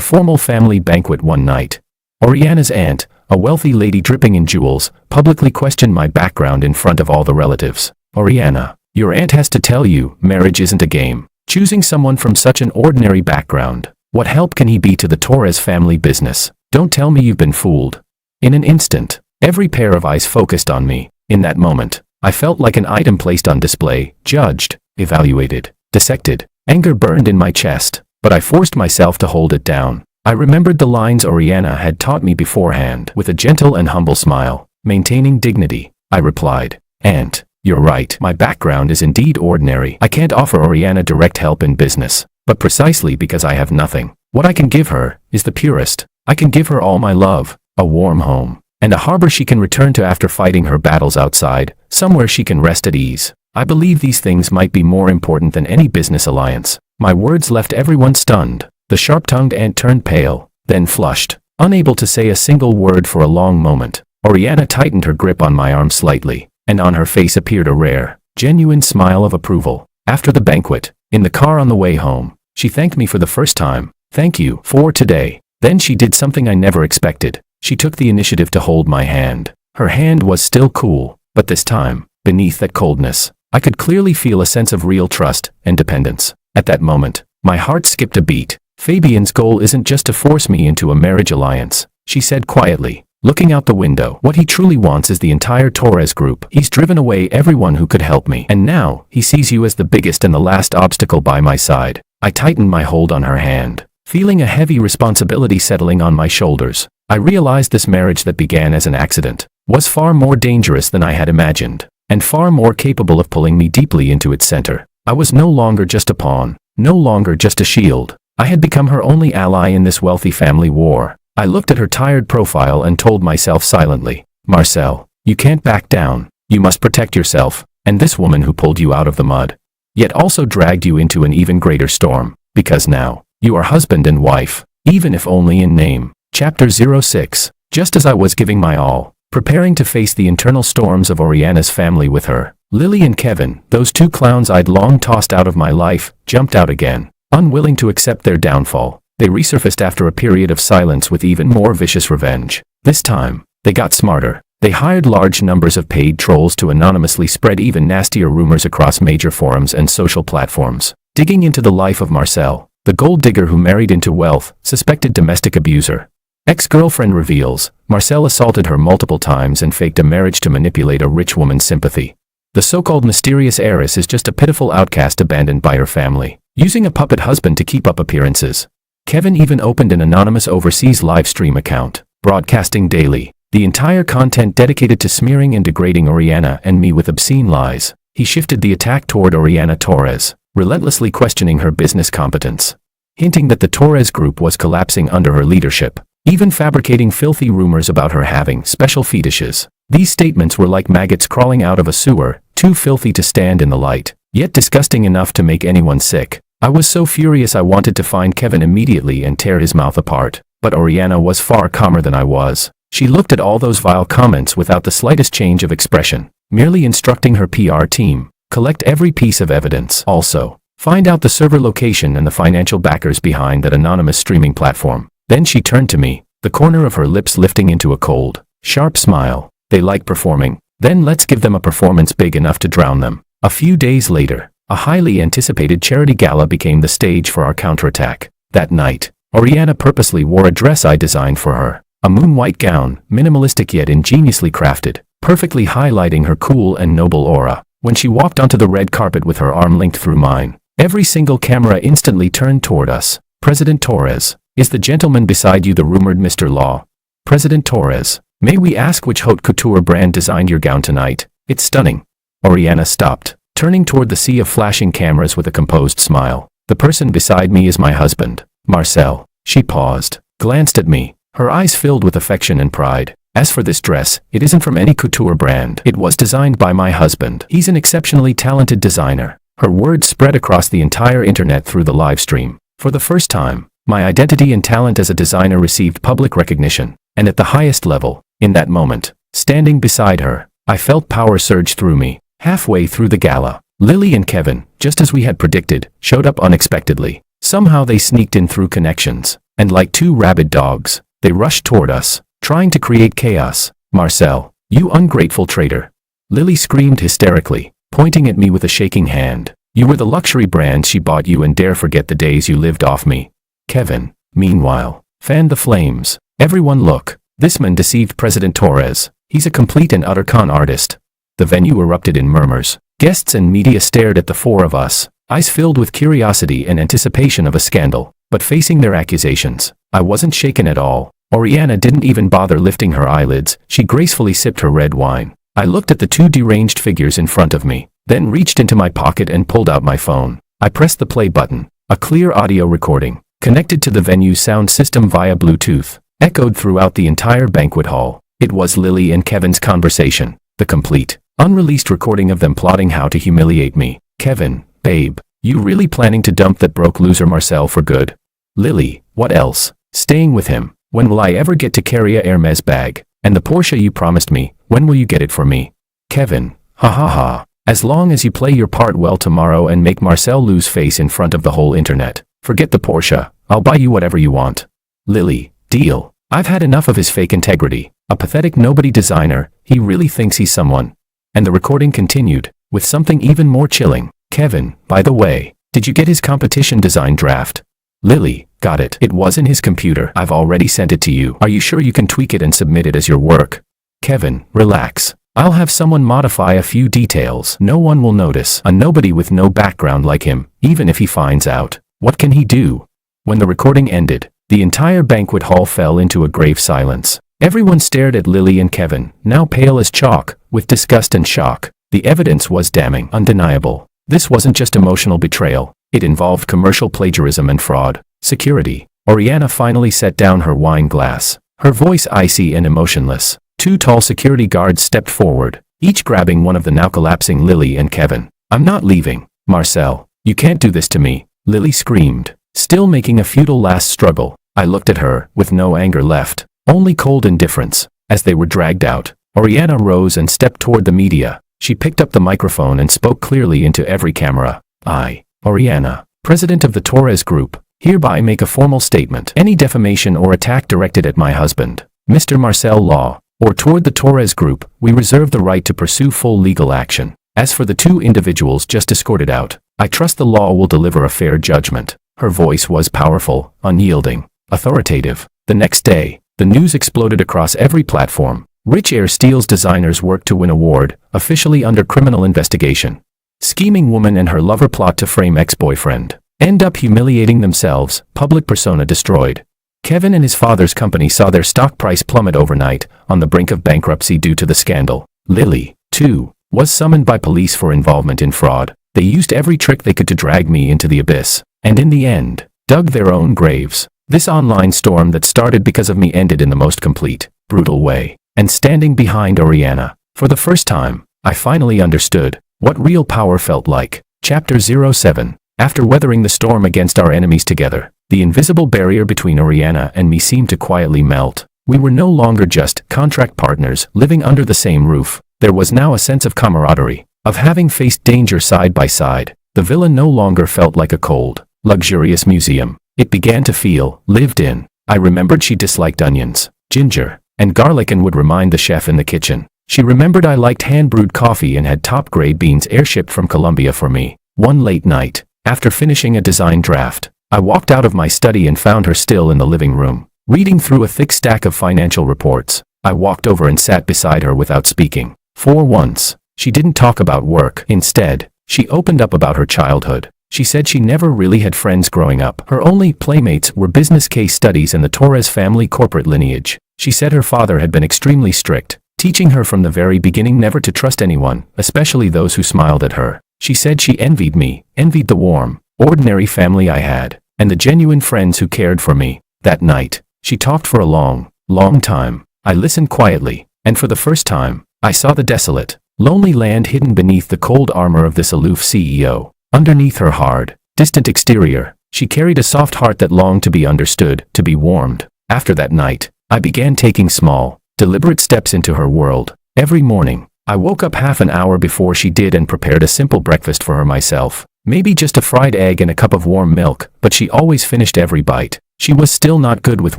formal family banquet one night, Oriana's aunt, a wealthy lady dripping in jewels, publicly questioned my background in front of all the relatives. Oriana, your aunt has to tell you, marriage isn't a game. Choosing someone from such an ordinary background, what help can he be to the Torres family business? Don't tell me you've been fooled. In an instant, every pair of eyes focused on me. In that moment, I felt like an item placed on display, judged, evaluated, dissected. Anger burned in my chest, but I forced myself to hold it down. I remembered the lines Oriana had taught me beforehand. With a gentle and humble smile, maintaining dignity, I replied, "Aunt, you're right. My background is indeed ordinary. I can't offer Oriana direct help in business, but precisely because I have nothing, what I can give her is the purest. I can give her all my love, a warm home, and a harbor she can return to after fighting her battles outside, somewhere she can rest at ease. I believe these things might be more important than any business alliance." My words left everyone stunned. The sharp-tongued aunt turned pale, then flushed, unable to say a single word for a long moment. Oriana tightened her grip on my arm slightly, and on her face appeared a rare, genuine smile of approval. After the banquet, in the car on the way home, she thanked me for the first time. "Thank you for today." Then she did something I never expected. She took the initiative to hold my hand. Her hand was still cool, but this time, beneath that coldness, I could clearly feel a sense of real trust and dependence. At that moment, my heart skipped a beat. "Fabian's goal isn't just to force me into a marriage alliance," she said quietly, looking out the window. "What he truly wants is the entire Torres group. He's driven away everyone who could help me, and now, he sees you as the biggest and the last obstacle by my side." I tightened my hold on her hand, feeling a heavy responsibility settling on my shoulders. I realized this marriage that began as an accident was far more dangerous than I had imagined, and far more capable of pulling me deeply into its center. I was no longer just a pawn, no longer just a shield. I had become her only ally in this wealthy family war. I looked at her tired profile and told myself silently, "Marcel, you can't back down. You must protect yourself, and this woman who pulled you out of the mud, yet also dragged you into an even greater storm, because now, you are husband and wife, even if only in name." Chapter 06. Just as I was giving my all, preparing to face the internal storms of Oriana's family with her, Lily and Kevin, those two clowns I'd long tossed out of my life, jumped out again. Unwilling to accept their downfall, they resurfaced after a period of silence with even more vicious revenge. This time, they got smarter. They hired large numbers of paid trolls to anonymously spread even nastier rumors across major forums and social platforms, digging into the life of Marcel, the gold digger who married into wealth, suspected domestic abuser. Ex-girlfriend reveals, Marcel assaulted her multiple times and faked a marriage to manipulate a rich woman's sympathy. The so-called mysterious heiress is just a pitiful outcast abandoned by her family, using a puppet husband to keep up appearances. Kevin even opened an anonymous overseas live stream account, broadcasting daily, the entire content dedicated to smearing and degrading Oriana and me with obscene lies. He shifted the attack toward Oriana Torres, relentlessly questioning her business competence, hinting that the Torres group was collapsing under her leadership, even fabricating filthy rumors about her having special fetishes. These statements were like maggots crawling out of a sewer, too filthy to stand in the light, yet disgusting enough to make anyone sick. I was so furious I wanted to find Kevin immediately and tear his mouth apart, but Oriana was far calmer than I was. She looked at all those vile comments without the slightest change of expression, merely instructing her PR team, collect every piece of evidence. Also, find out the server location and the financial backers behind that anonymous streaming platform. Then she turned to me, the corner of her lips lifting into a cold, sharp smile. "They like performing. Then let's give them a performance big enough to drown them." A few days later, a highly anticipated charity gala became the stage for our counterattack. That night, Oriana purposely wore a dress I designed for her, a moon-white gown, minimalistic yet ingeniously crafted, perfectly highlighting her cool and noble aura. When she walked onto the red carpet with her arm linked through mine, every single camera instantly turned toward us. President Torres, is the gentleman beside you the rumored Mr. Law? President Torres, may we ask which haute couture brand designed your gown tonight? It's stunning. Oriana stopped, turning toward the sea of flashing cameras with a composed smile. The person beside me is my husband, Marcel. She paused, glanced at me, her eyes filled with affection and pride. As for this dress, it isn't from any couture brand. It was designed by my husband. He's an exceptionally talented designer. Her words spread across the entire internet through the live stream. For the first time, my identity and talent as a designer received public recognition, and at the highest level. In that moment, standing beside her, I felt power surge through me. Halfway through the gala, Lily and Kevin, just as we had predicted, showed up unexpectedly. Somehow they sneaked in through connections, and like two rabid dogs, they rushed toward us, trying to create chaos. Marcel, you ungrateful traitor. Lily screamed hysterically, pointing at me with a shaking hand. You were the luxury brand she bought you and dare forget the days you lived off me. Kevin, meanwhile, fanned the flames. Everyone look, this man deceived President Torres. He's a complete and utter con artist. The venue erupted in murmurs. Guests and media stared at the four of us, eyes filled with curiosity and anticipation of a scandal. But facing their accusations, I wasn't shaken at all. Oriana didn't even bother lifting her eyelids. She gracefully sipped her red wine. I looked at the two deranged figures in front of me, then reached into my pocket and pulled out my phone. I pressed the play button. A clear audio recording, connected to the venue's sound system via Bluetooth, echoed throughout the entire banquet hall. It was Lily and Kevin's conversation, the complete, unreleased recording of them plotting how to humiliate me. Kevin, babe, you really planning to dump that broke loser Marcel for good? Lily, what else? Staying with him. When will I ever get to carry a Hermes bag? And the Porsche you promised me, when will you get it for me? Kevin, ha ha ha. As long as you play your part well tomorrow and make Marcel lose face in front of the whole internet. Forget the Porsche, I'll buy you whatever you want. Lily, deal. I've had enough of his fake integrity. A pathetic nobody designer, he really thinks he's someone. And the recording continued, with something even more chilling. Kevin, by the way, did you get his competition design draft? Lily, got it. It was in his computer. I've already sent it to you. Are you sure you can tweak it and submit it as your work? Kevin, relax. I'll have someone modify a few details. No one will notice. A nobody with no background like him, even if he finds out. What can he do? When the recording ended, the entire banquet hall fell into a grave silence. Everyone stared at Lily and Kevin, now pale as chalk, with disgust and shock. The evidence was damning, undeniable. This wasn't just emotional betrayal. It involved commercial plagiarism and fraud. Security. Oriana finally set down her wine glass, her voice icy and emotionless. Two tall security guards stepped forward, each grabbing one of the now collapsing Lily and Kevin. I'm not leaving. Marcel, you can't do this to me. Lily screamed, still making a futile last struggle. I looked at her, with no anger left, only cold indifference. As they were dragged out, Oriana rose and stepped toward the media. She picked up the microphone and spoke clearly into every camera. I, Oriana, president of the Torres Group, hereby make a formal statement. Any defamation or attack directed at my husband, Mr. Marcel Law, or toward the Torres Group, we reserve the right to pursue full legal action. As for the two individuals just escorted out, I trust the law will deliver a fair judgment. Her voice was powerful, unyielding, authoritative. The next day, the news exploded across every platform. Rich Air Steel's designers worked to win award, officially under criminal investigation. Scheming woman and her lover plot to frame ex-boyfriend. End up humiliating themselves, public persona destroyed. Kevin and his father's company saw their stock price plummet overnight, on the brink of bankruptcy due to the scandal. Lily, too, was summoned by police for involvement in fraud. They used every trick they could to drag me into the abyss, and in the end, dug their own graves. This online storm that started because of me ended in the most complete, brutal way. And standing behind Oriana, for the first time, I finally understood what real power felt like. Chapter 07. After weathering the storm against our enemies together, the invisible barrier between Oriana and me seemed to quietly melt. We were no longer just contract partners living under the same roof. There was now a sense of camaraderie, of having faced danger side by side. The villa no longer felt like a cold, luxurious museum. It began to feel lived in. I remembered she disliked onions, ginger, and garlic and would remind the chef in the kitchen. She remembered I liked hand-brewed coffee and had top-grade beans airshipped from Colombia for me. One late night, after finishing a design draft, I walked out of my study and found her still in the living room, reading through a thick stack of financial reports. I walked over and sat beside her without speaking. For once, She didn't talk about work. Instead, she opened up about her childhood. She said she never really had friends growing up. Her only playmates were business case studies and the Torres family corporate lineage. She said her father had been extremely strict, teaching her from the very beginning never to trust anyone, especially those who smiled at her. She said she envied me, envied the warm, ordinary family I had, and the genuine friends who cared for me. That night, she talked for a long, long time. I listened quietly, and for the first time, I saw the desolate, lonely land hidden beneath the cold armor of this aloof CEO. Underneath her hard, distant exterior, she carried a soft heart that longed to be understood, to be warmed. After that night, I began taking small, deliberate steps into her world. Every morning, I woke up half an hour before she did and prepared a simple breakfast for her myself. Maybe just a fried egg and a cup of warm milk, but she always finished every bite. She was still not good with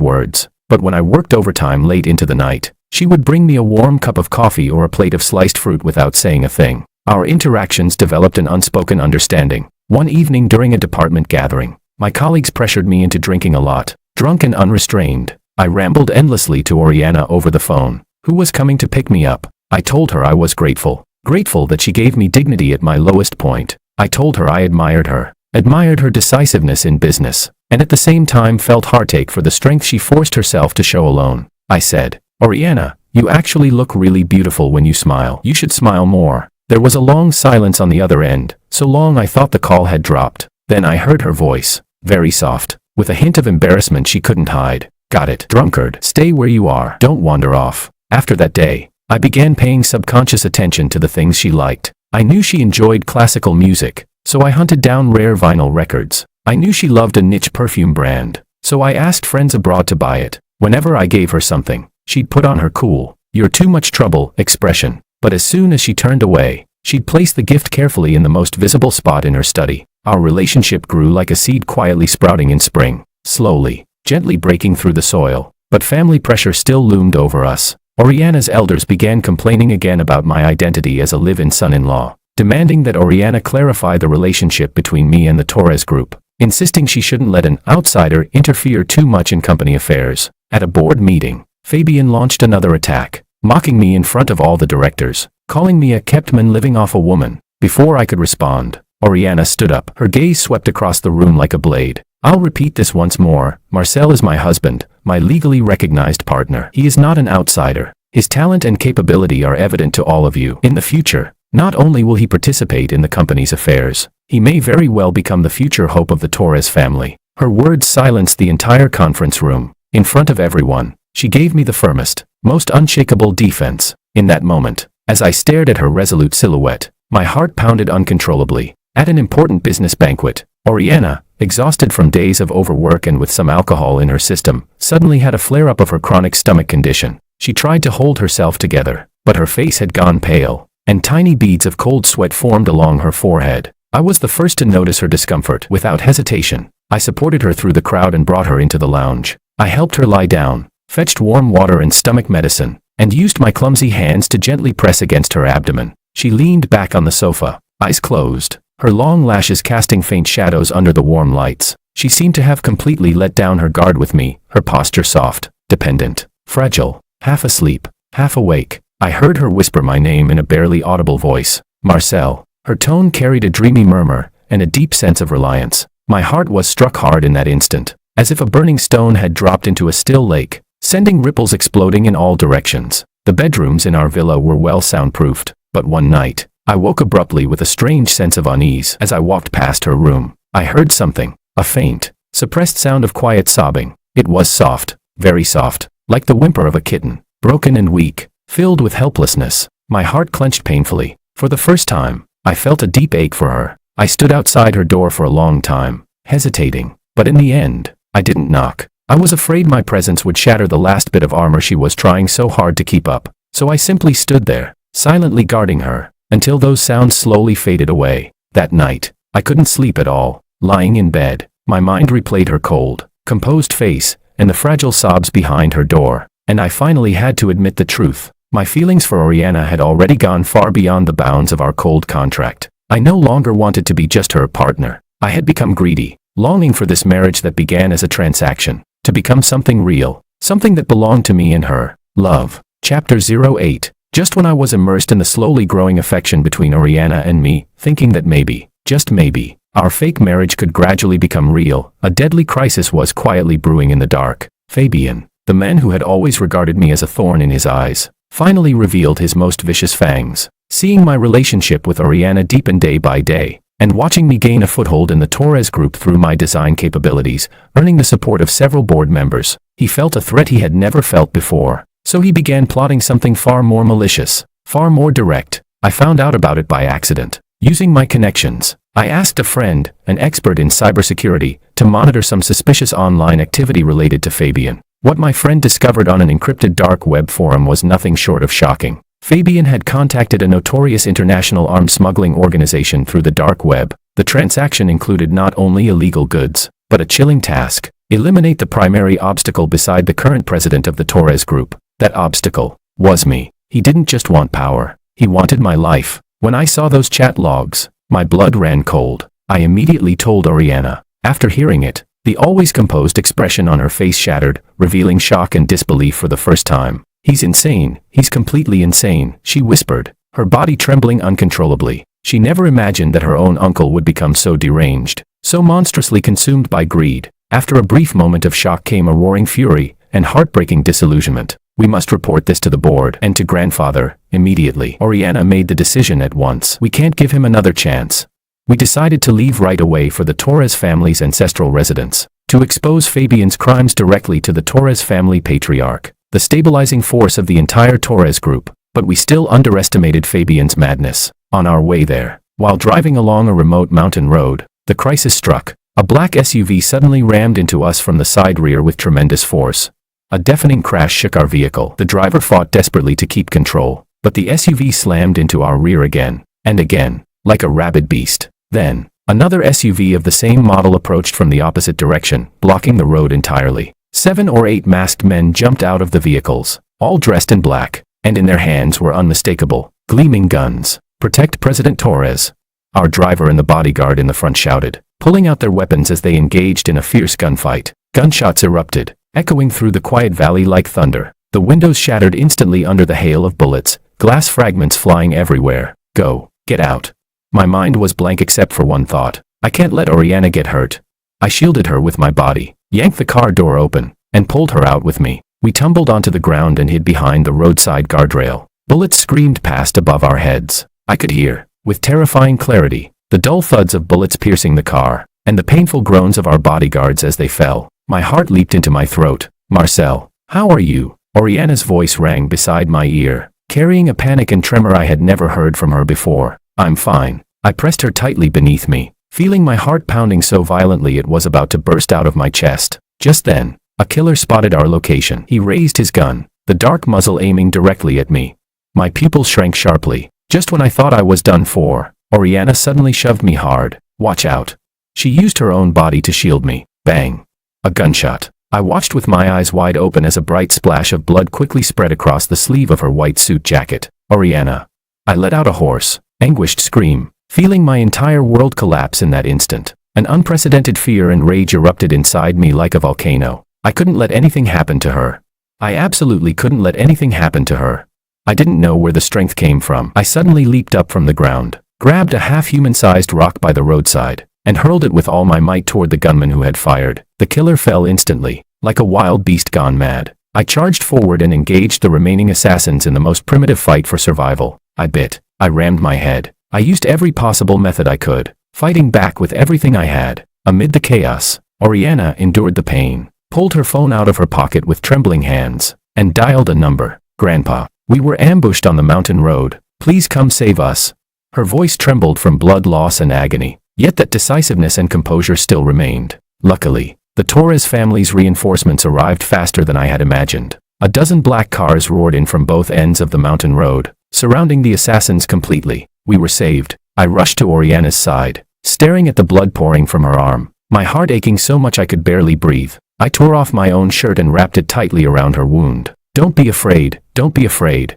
words, but when I worked overtime late into the night, she would bring me a warm cup of coffee or a plate of sliced fruit without saying a thing. Our interactions developed an unspoken understanding. One evening during a department gathering, my colleagues pressured me into drinking a lot. Drunk and unrestrained, I rambled endlessly to Oriana over the phone, who was coming to pick me up. I told her I was grateful that she gave me dignity at my lowest point. I told her I admired her decisiveness in business, and at the same time felt heartache for the strength she forced herself to show alone. I said, Oriana, you actually look really beautiful when you smile. You should smile more. There was a long silence on the other end, so long I thought the call had dropped. Then I heard her voice, very soft, with a hint of embarrassment she couldn't hide. Got it, drunkard. Stay where you are. Don't wander off. After that day, I began paying subconscious attention to the things she liked. I knew she enjoyed classical music, so I hunted down rare vinyl records. I knew she loved a niche perfume brand, so I asked friends abroad to buy it. Whenever I gave her something, she'd put on her cool, "You're too much trouble" expression. But as soon as she turned away, she'd place the gift carefully in the most visible spot in her study. Our relationship grew like a seed quietly sprouting in spring, slowly, gently breaking through the soil. But family pressure still loomed over us. Oriana's elders began complaining again about my identity as a live-in son-in-law, demanding that Oriana clarify the relationship between me and the Torres group, insisting she shouldn't let an outsider interfere too much in company affairs. At a board meeting, Fabian launched another attack, mocking me in front of all the directors, calling me a kept man living off a woman. Before I could respond, Oriana stood up. Her gaze swept across the room like a blade. I'll repeat this once more. Marcel is my husband, my legally recognized partner. He is not an outsider. His talent and capability are evident to all of you. In the future, not only will he participate in the company's affairs, he may very well become the future hope of the Torres family. Her words silenced the entire conference room. In front of everyone, she gave me the firmest, most unshakable defense. In that moment, as I stared at her resolute silhouette, my heart pounded uncontrollably. At an important business banquet, Oriana, exhausted from days of overwork and with some alcohol in her system, suddenly had a flare-up of her chronic stomach condition. She tried to hold herself together, but her face had gone pale, and tiny beads of cold sweat formed along her forehead. I was the first to notice her discomfort. Without hesitation, I supported her through the crowd and brought her into the lounge. I helped her lie down, fetched warm water and stomach medicine, and used my clumsy hands to gently press against her abdomen. She leaned back on the sofa, eyes closed, her long lashes casting faint shadows under the warm lights. She seemed to have completely let down her guard with me, her posture soft, dependent, fragile, half asleep, half awake. I heard her whisper my name in a barely audible voice. Marcel. Her tone carried a dreamy murmur, and a deep sense of reliance. My heart was struck hard in that instant, as if a burning stone had dropped into a still lake, sending ripples exploding in all directions. The bedrooms in our villa were well soundproofed, but one night, I woke abruptly with a strange sense of unease. As I walked past her room, I heard something, a faint, suppressed sound of quiet sobbing. It was soft, very soft, like the whimper of a kitten, broken and weak, filled with helplessness. My heart clenched painfully. For the first time, I felt a deep ache for her. I stood outside her door for a long time, hesitating, but in the end, I didn't knock. I was afraid my presence would shatter the last bit of armor she was trying so hard to keep up, so I simply stood there, silently guarding her, until those sounds slowly faded away. That night, I couldn't sleep at all. Lying in bed, my mind replayed her cold, composed face, and the fragile sobs behind her door, and I finally had to admit the truth. My feelings for Oriana had already gone far beyond the bounds of our cold contract. I no longer wanted to be just her partner. I had become greedy, longing for this marriage that began as a transaction, to become something real, something that belonged to me and her. Love. Chapter 08. Just when I was immersed in the slowly growing affection between Oriana and me, thinking that maybe, just maybe, our fake marriage could gradually become real, a deadly crisis was quietly brewing in the dark. Fabian, the man who had always regarded me as a thorn in his eyes, finally revealed his most vicious fangs. Seeing my relationship with Oriana deepen day by day, and watching me gain a foothold in the Torres group through my design capabilities, earning the support of several board members, he felt a threat he had never felt before. So he began plotting something far more malicious, far more direct. I found out about it by accident. Using my connections, I asked a friend, an expert in cybersecurity, to monitor some suspicious online activity related to Fabian. What my friend discovered on an encrypted dark web forum was nothing short of shocking. Fabian had contacted a notorious international arms smuggling organization through the dark web. The transaction included not only illegal goods, but a chilling task: eliminate the primary obstacle beside the current president of the Torres group. That obstacle was me. He didn't just want power, he wanted my life. When I saw those chat logs, my blood ran cold. I immediately told Oriana. After hearing it, the always composed expression on her face shattered, revealing shock and disbelief for the first time. "He's insane, he's completely insane," she whispered, her body trembling uncontrollably. She never imagined that her own uncle would become so deranged, so monstrously consumed by greed. After a brief moment of shock came a roaring fury and heartbreaking disillusionment. "We must report this to the board and to grandfather, immediately." Oriana made the decision at once. "We can't give him another chance." We decided to leave right away for the Torres family's ancestral residence, to expose Fabian's crimes directly to the Torres family patriarch, the stabilizing force of the entire Torres group. But we still underestimated Fabian's madness. On our way there, while driving along a remote mountain road, the crisis struck. A black SUV suddenly rammed into us from the side rear with tremendous force. A deafening crash shook our vehicle. The driver fought desperately to keep control, but the SUV slammed into our rear again, and again, like a rabid beast. Then, another SUV of the same model approached from the opposite direction, blocking the road entirely. 7 or 8 masked men jumped out of the vehicles, all dressed in black, and in their hands were unmistakable, gleaming guns. "Protect President Torres," our driver and the bodyguard in the front shouted, pulling out their weapons as they engaged in a fierce gunfight. Gunshots erupted, echoing through the quiet valley like thunder. The windows shattered instantly under the hail of bullets, glass fragments flying everywhere. "Go, get out." My mind was blank except for one thought. I can't let Oriana get hurt. I shielded her with my body, yanked the car door open, and pulled her out with me. We tumbled onto the ground and hid behind the roadside guardrail. Bullets screamed past above our heads. I could hear, with terrifying clarity, the dull thuds of bullets piercing the car, and the painful groans of our bodyguards as they fell. My heart leaped into my throat. "Marcel, how are you?" Oriana's voice rang beside my ear, carrying a panic and tremor I had never heard from her before. "I'm fine." I pressed her tightly beneath me, feeling my heart pounding so violently it was about to burst out of my chest. Just then, a killer spotted our location. He raised his gun, the dark muzzle aiming directly at me. My pupils shrank sharply. Just when I thought I was done for, Oriana suddenly shoved me hard. "Watch out." She used her own body to shield me. Bang. A gunshot. I watched with my eyes wide open as a bright splash of blood quickly spread across the sleeve of her white suit jacket. "Oriana." I let out a hoarse, anguished scream, feeling my entire world collapse in that instant. An unprecedented fear and rage erupted inside me like a volcano. I couldn't let anything happen to her. I absolutely couldn't let anything happen to her. I didn't know where the strength came from. I suddenly leaped up from the ground, grabbed a half-human-sized rock by the roadside, and hurled it with all my might toward the gunman who had fired. The killer fell instantly, like a wild beast gone mad. I charged forward and engaged the remaining assassins in the most primitive fight for survival. I bit. I rammed my head. I used every possible method I could, fighting back with everything I had. Amid the chaos, Oriana endured the pain, pulled her phone out of her pocket with trembling hands, and dialed a number. "Grandpa, we were ambushed on the mountain road. Please come save us." Her voice trembled from blood loss and agony, yet that decisiveness and composure still remained. Luckily, the Torres family's reinforcements arrived faster than I had imagined. A dozen black cars roared in from both ends of the mountain road, surrounding the assassins completely. We were saved. I rushed to Oriana's side, staring at the blood pouring from her arm, my heart aching so much I could barely breathe. I tore off my own shirt and wrapped it tightly around her wound. "Don't be afraid, don't be afraid.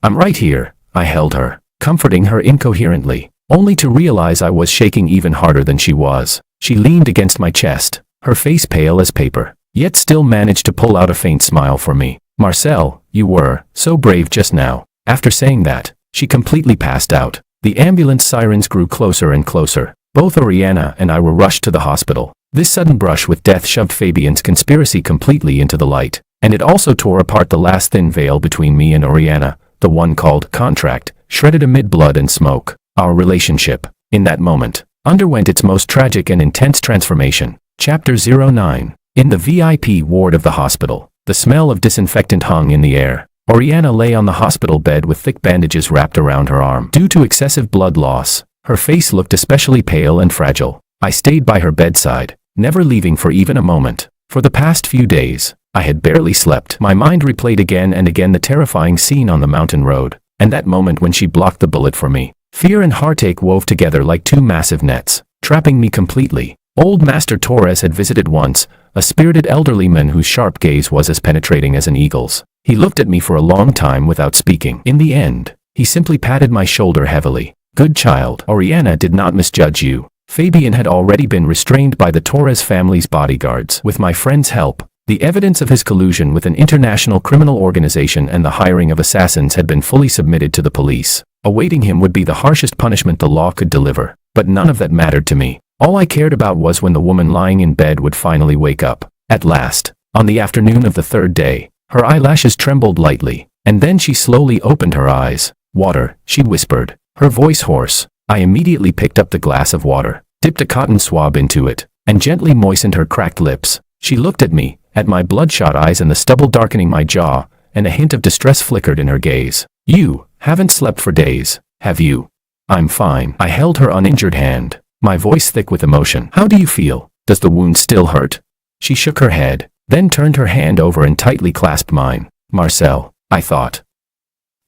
I'm right here." I held her, comforting her incoherently, only to realize I was shaking even harder than she was. She leaned against my chest, her face pale as paper, yet still managed to pull out a faint smile for me. "Marcel, you were so brave just now." After saying that, she completely passed out. The ambulance sirens grew closer and closer. Both Oriana and I were rushed to the hospital. This sudden brush with death shoved Fabian's conspiracy completely into the light, and it also tore apart the last thin veil between me and Oriana, the one called contract, shredded amid blood and smoke. Our relationship, in that moment, underwent its most tragic and intense transformation. Chapter 09. In the VIP ward of the hospital, the smell of disinfectant hung in the air. Oriana lay on the hospital bed with thick bandages wrapped around her arm. Due to excessive blood loss, her face looked especially pale and fragile. I stayed by her bedside, never leaving for even a moment. For the past few days, I had barely slept. My mind replayed again and again the terrifying scene on the mountain road, and that moment when she blocked the bullet for me. Fear and heartache wove together like two massive nets, trapping me completely. Old Master Torres had visited once, a spirited elderly man whose sharp gaze was as penetrating as an eagle's. He looked at me for a long time without speaking. In the end, he simply patted my shoulder heavily. Good child, Oriana did not misjudge you. Fabian had already been restrained by the Torres family's bodyguards. With my friend's help, the evidence of his collusion with an international criminal organization and the hiring of assassins had been fully submitted to the police. Awaiting him would be the harshest punishment the law could deliver. But none of that mattered to me. All I cared about was when the woman lying in bed would finally wake up. At last, on the afternoon of the third day, her eyelashes trembled lightly, and then she slowly opened her eyes. Water, she whispered, her voice hoarse. I immediately picked up the glass of water, dipped a cotton swab into it, and gently moistened her cracked lips. She looked at me, at my bloodshot eyes and the stubble darkening my jaw, and a hint of distress flickered in her gaze. You haven't slept for days, have you? I'm fine. I held her uninjured hand, my voice thick with emotion. How do you feel? Does the wound still hurt? She shook her head, then turned her hand over and tightly clasped mine. Marcel, I thought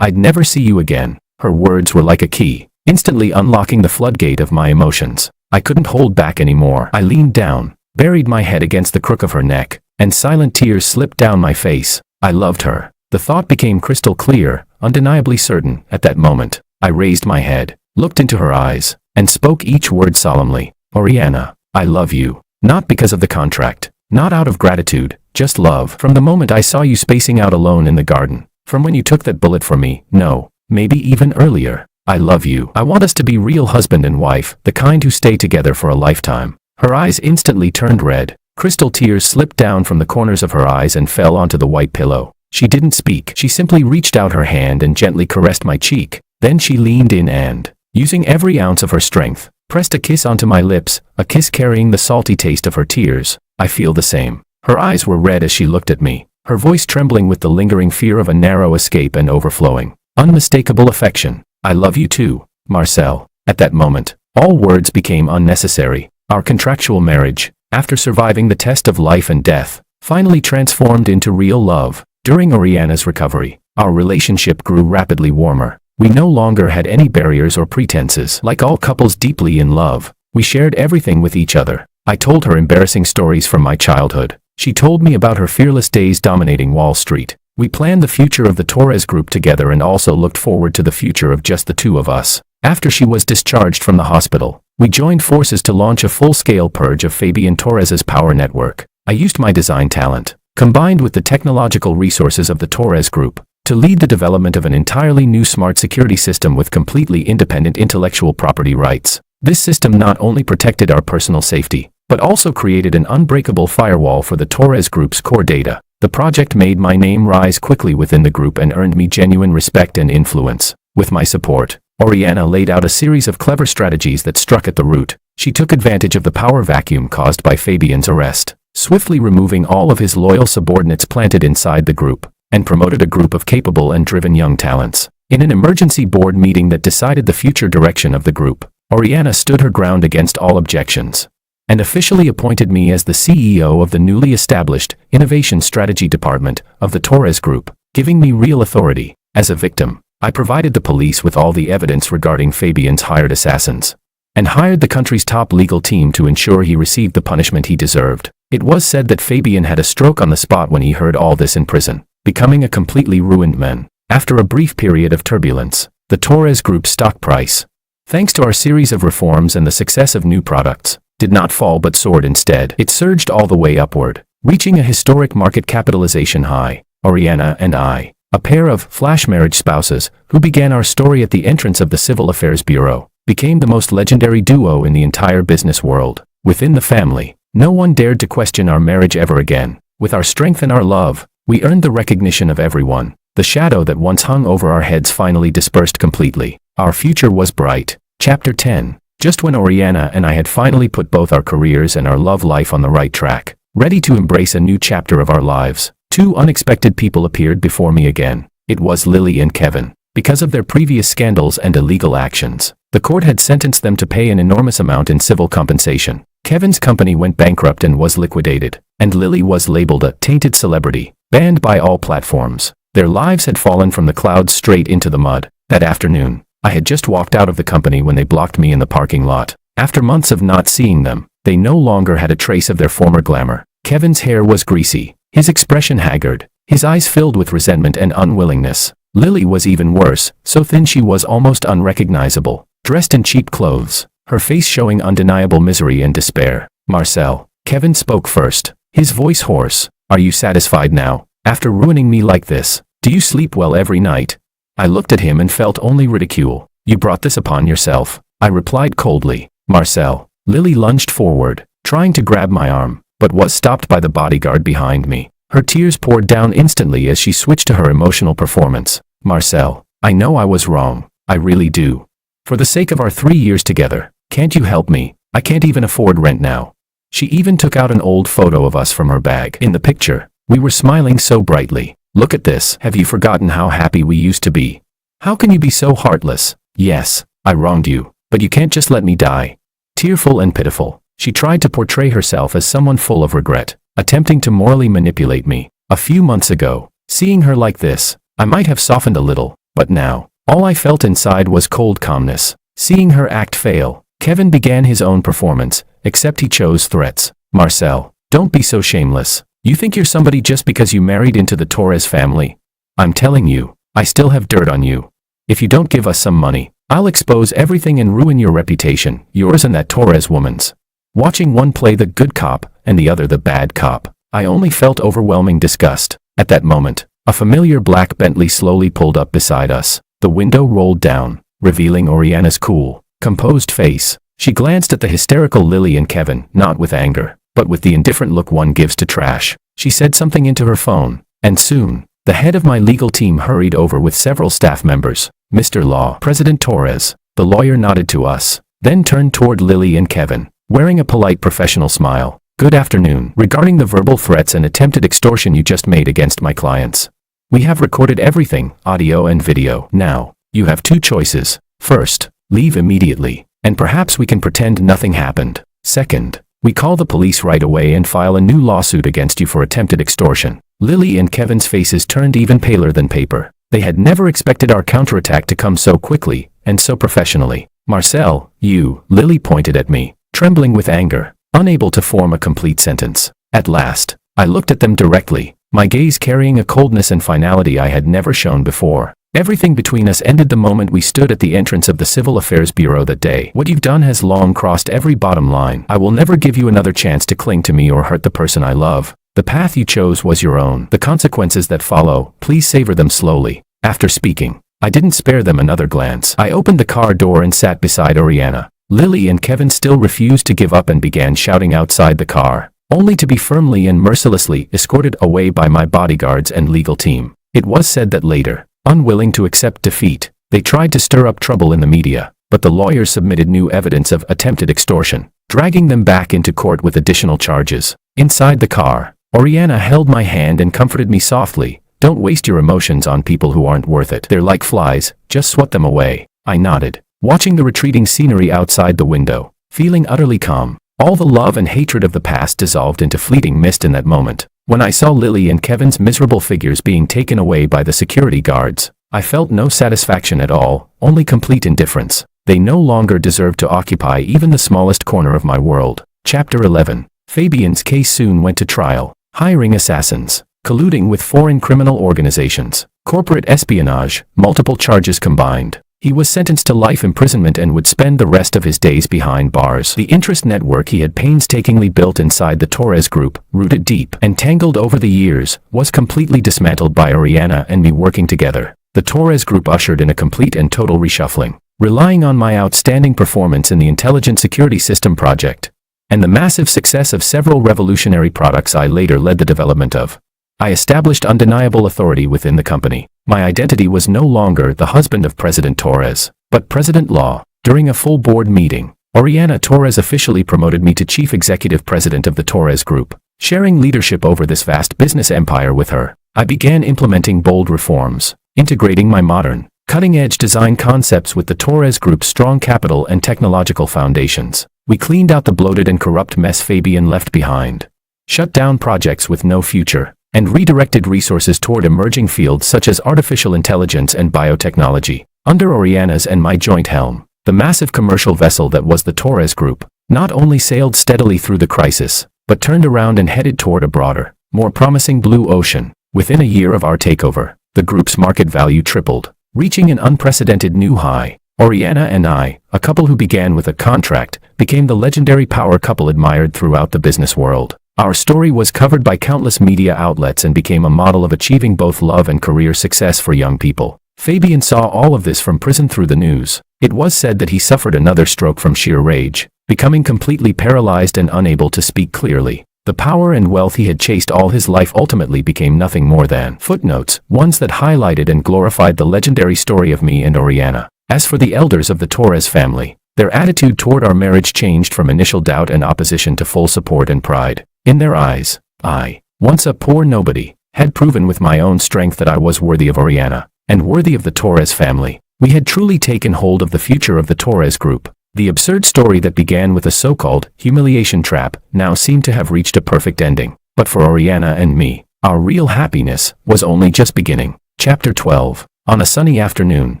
I'd never see you again. Her words were like a key, instantly unlocking the floodgate of my emotions. I couldn't hold back anymore. I leaned down, buried my head against the crook of her neck, and silent tears slipped down my face. I loved her. The thought became crystal clear, undeniably certain. At that moment, I raised my head, looked into her eyes, and spoke each word solemnly. Oriana, I love you. Not because of the contract, not out of gratitude, just love. From the moment I saw you spacing out alone in the garden, from when you took that bullet for me, no, maybe even earlier. I love you. I want us to be real husband and wife, the kind who stay together for a lifetime. Her eyes instantly turned red. Crystal tears slipped down from the corners of her eyes and fell onto the white pillow. She didn't speak. She simply reached out her hand and gently caressed my cheek. Then she leaned in and, using every ounce of her strength, pressed a kiss onto my lips, a kiss carrying the salty taste of her tears. I feel the same. Her eyes were red as she looked at me, her voice trembling with the lingering fear of a narrow escape and overflowing, unmistakable affection. I love you too, Marcel. At that moment, all words became unnecessary. Our contractual marriage, after surviving the test of life and death, finally transformed into real love. During Oriana's recovery, our relationship grew rapidly warmer. We no longer had any barriers or pretenses. Like all couples deeply in love, we shared everything with each other. I told her embarrassing stories from my childhood. She told me about her fearless days dominating Wall Street. We planned the future of the Torres group together and also looked forward to the future of just the two of us. After she was discharged from the hospital, we joined forces to launch a full-scale purge of Fabian Torres's power network. I used my design talent, combined with the technological resources of the Torres group, to lead the development of an entirely new smart security system with completely independent intellectual property rights. This system not only protected our personal safety, but also created an unbreakable firewall for the Torres group's core data. The project made my name rise quickly within the group and earned me genuine respect and influence. With my support, Oriana laid out a series of clever strategies that struck at the root. She took advantage of the power vacuum caused by Fabian's arrest, swiftly removing all of his loyal subordinates planted inside the group, and promoted a group of capable and driven young talents. In an emergency board meeting that decided the future direction of the group, Oriana stood her ground against all objections, and officially appointed me as the CEO of the newly established Innovation Strategy Department of the Torres Group, giving me real authority. As a victim, I provided the police with all the evidence regarding Fabian's hired assassins, and hired the country's top legal team to ensure he received the punishment he deserved. It was said that Fabian had a stroke on the spot when he heard all this in prison, becoming a completely ruined man. After a brief period of turbulence, the Torres Group's stock price, thanks to our series of reforms and the success of new products, did not fall but soared instead. It surged all the way upward, reaching a historic market capitalization high. Oriana and I, A pair of flash marriage spouses, who began our story at the entrance of the Civil Affairs Bureau, became the most legendary duo in the entire business world. Within the family, no one dared to question our marriage ever again. With our strength and our love, we earned the recognition of everyone. The shadow that once hung over our heads finally dispersed completely. Our future was bright. Chapter 10. Just when Oriana and I had finally put both our careers and our love life on the right track, ready to embrace a new chapter of our lives, two unexpected people appeared before me again. It was Lily and Kevin. Because of their previous scandals and illegal actions, the court had sentenced them to pay an enormous amount in civil compensation. Kevin's company went bankrupt and was liquidated, and Lily was labeled a tainted celebrity, banned by all platforms. Their lives had fallen from the clouds straight into the mud. That afternoon, I had just walked out of the company when they blocked me in the parking lot. After months of not seeing them, they no longer had a trace of their former glamour. Kevin's hair was greasy, his expression haggard, his eyes filled with resentment and unwillingness. Lily was even worse, so thin she was almost unrecognizable, dressed in cheap clothes, her face showing undeniable misery and despair. Marcel. Kevin spoke first, his voice hoarse. Are you satisfied now? After ruining me like this, do you sleep well every night? I looked at him and felt only ridicule. You brought this upon yourself, I replied coldly. Marcel. Lily lunged forward, trying to grab my arm, but was stopped by the bodyguard behind me. Her tears poured down instantly as she switched to her emotional performance. Marcel, I know I was wrong, I really do. For the sake of our 3 years together, can't you help me? I can't even afford rent now. She even took out an old photo of us from her bag. In the picture, we were smiling so brightly. Look at this. Have you forgotten how happy we used to be? How can you be so heartless? Yes, I wronged you, but you can't just let me die. Tearful and pitiful, she tried to portray herself as someone full of regret, attempting to morally manipulate me. A few months ago, seeing her like this, I might have softened a little, but now, all I felt inside was cold calmness. Seeing her act fail, Kevin began his own performance, except he chose threats. Marcel, don't be so shameless. You think you're somebody just because you married into the Torres family? I'm telling you, I still have dirt on you. If you don't give us some money, I'll expose everything and ruin your reputation, yours and that Torres woman's. Watching one play the good cop and the other the bad cop, I only felt overwhelming disgust. At that moment, a familiar black Bentley slowly pulled up beside us. The window rolled down, revealing Oriana's cool, composed face. She glanced at the hysterical Lily and Kevin, not with anger, but with the indifferent look one gives to trash. She said something into her phone, and soon, the head of my legal team hurried over with several staff members. Mr. Law, President Torres. The lawyer nodded to us, then turned toward Lily and Kevin, wearing a polite professional smile. Good afternoon. Regarding the verbal threats and attempted extortion you just made against my clients, we have recorded everything, audio and video. Now, you have two choices. First, leave immediately, and perhaps we can pretend nothing happened. Second, we call the police right away and file a new lawsuit against you for attempted extortion. Lily and Kevin's faces turned even paler than paper. They had never expected our counterattack to come so quickly, and so professionally. Marcel, you, Lily pointed at me, trembling with anger, unable to form a complete sentence. At last, I looked at them directly, my gaze carrying a coldness and finality I had never shown before. Everything between us ended the moment we stood at the entrance of the Civil Affairs Bureau that day. What you've done has long crossed every bottom line. I will never give you another chance to cling to me or hurt the person I love. The path you chose was your own. The consequences that follow, please savor them slowly. After speaking, I didn't spare them another glance. I opened the car door and sat beside Oriana. Lily and Kevin still refused to give up and began shouting outside the car, only to be firmly and mercilessly escorted away by my bodyguards and legal team. It was said that later, unwilling to accept defeat, they tried to stir up trouble in the media, but the lawyers submitted new evidence of attempted extortion, dragging them back into court with additional charges. Inside the car, Oriana held my hand and comforted me softly. Don't waste your emotions on people who aren't worth it. They're like flies, just swat them away. I nodded, watching the retreating scenery outside the window, feeling utterly calm. All the love and hatred of the past dissolved into fleeting mist in that moment. When I saw Lily and Kevin's miserable figures being taken away by the security guards, I felt no satisfaction at all, only complete indifference. They no longer deserved to occupy even the smallest corner of my world. Chapter 11. Fabian's case soon went to trial. Hiring assassins, colluding with foreign criminal organizations, corporate espionage, multiple charges combined. He was sentenced to life imprisonment and would spend the rest of his days behind bars. The interest network he had painstakingly built inside the Torres Group, rooted deep and tangled over the years, was completely dismantled by Oriana and me working together. The Torres Group ushered in a complete and total reshuffling. Relying on my outstanding performance in the Intelligent Security System project and the massive success of several revolutionary products I later led the development of, I established undeniable authority within the company. My identity was no longer the husband of President Torres, but President Law. During a full board meeting, Oriana Torres officially promoted me to Chief Executive President of the Torres Group. Sharing leadership over this vast business empire with her, I began implementing bold reforms, integrating my modern, cutting-edge design concepts with the Torres Group's strong capital and technological foundations. We cleaned out the bloated and corrupt mess Fabian left behind, shut down projects with no future, and redirected resources toward emerging fields such as artificial intelligence and biotechnology. Under Oriana's and my joint helm, the massive commercial vessel that was the Torres Group not only sailed steadily through the crisis, but turned around and headed toward a broader, more promising blue ocean. Within a year of our takeover, the group's market value tripled, reaching an unprecedented new high. Oriana and I, a couple who began with a contract, became the legendary power couple admired throughout the business world. Our story was covered by countless media outlets and became a model of achieving both love and career success for young people. Fabian saw all of this from prison through the news. It was said that he suffered another stroke from sheer rage, becoming completely paralyzed and unable to speak clearly. The power and wealth he had chased all his life ultimately became nothing more than footnotes, ones that highlighted and glorified the legendary story of me and Oriana. As for the elders of the Torres family, their attitude toward our marriage changed from initial doubt and opposition to full support and pride. In their eyes, I, once a poor nobody, had proven with my own strength that I was worthy of Oriana, and worthy of the Torres family. We had truly taken hold of the future of the Torres Group. The absurd story that began with a so-called humiliation trap now seemed to have reached a perfect ending. But for Oriana and me, our real happiness was only just beginning. Chapter 12. On a sunny afternoon,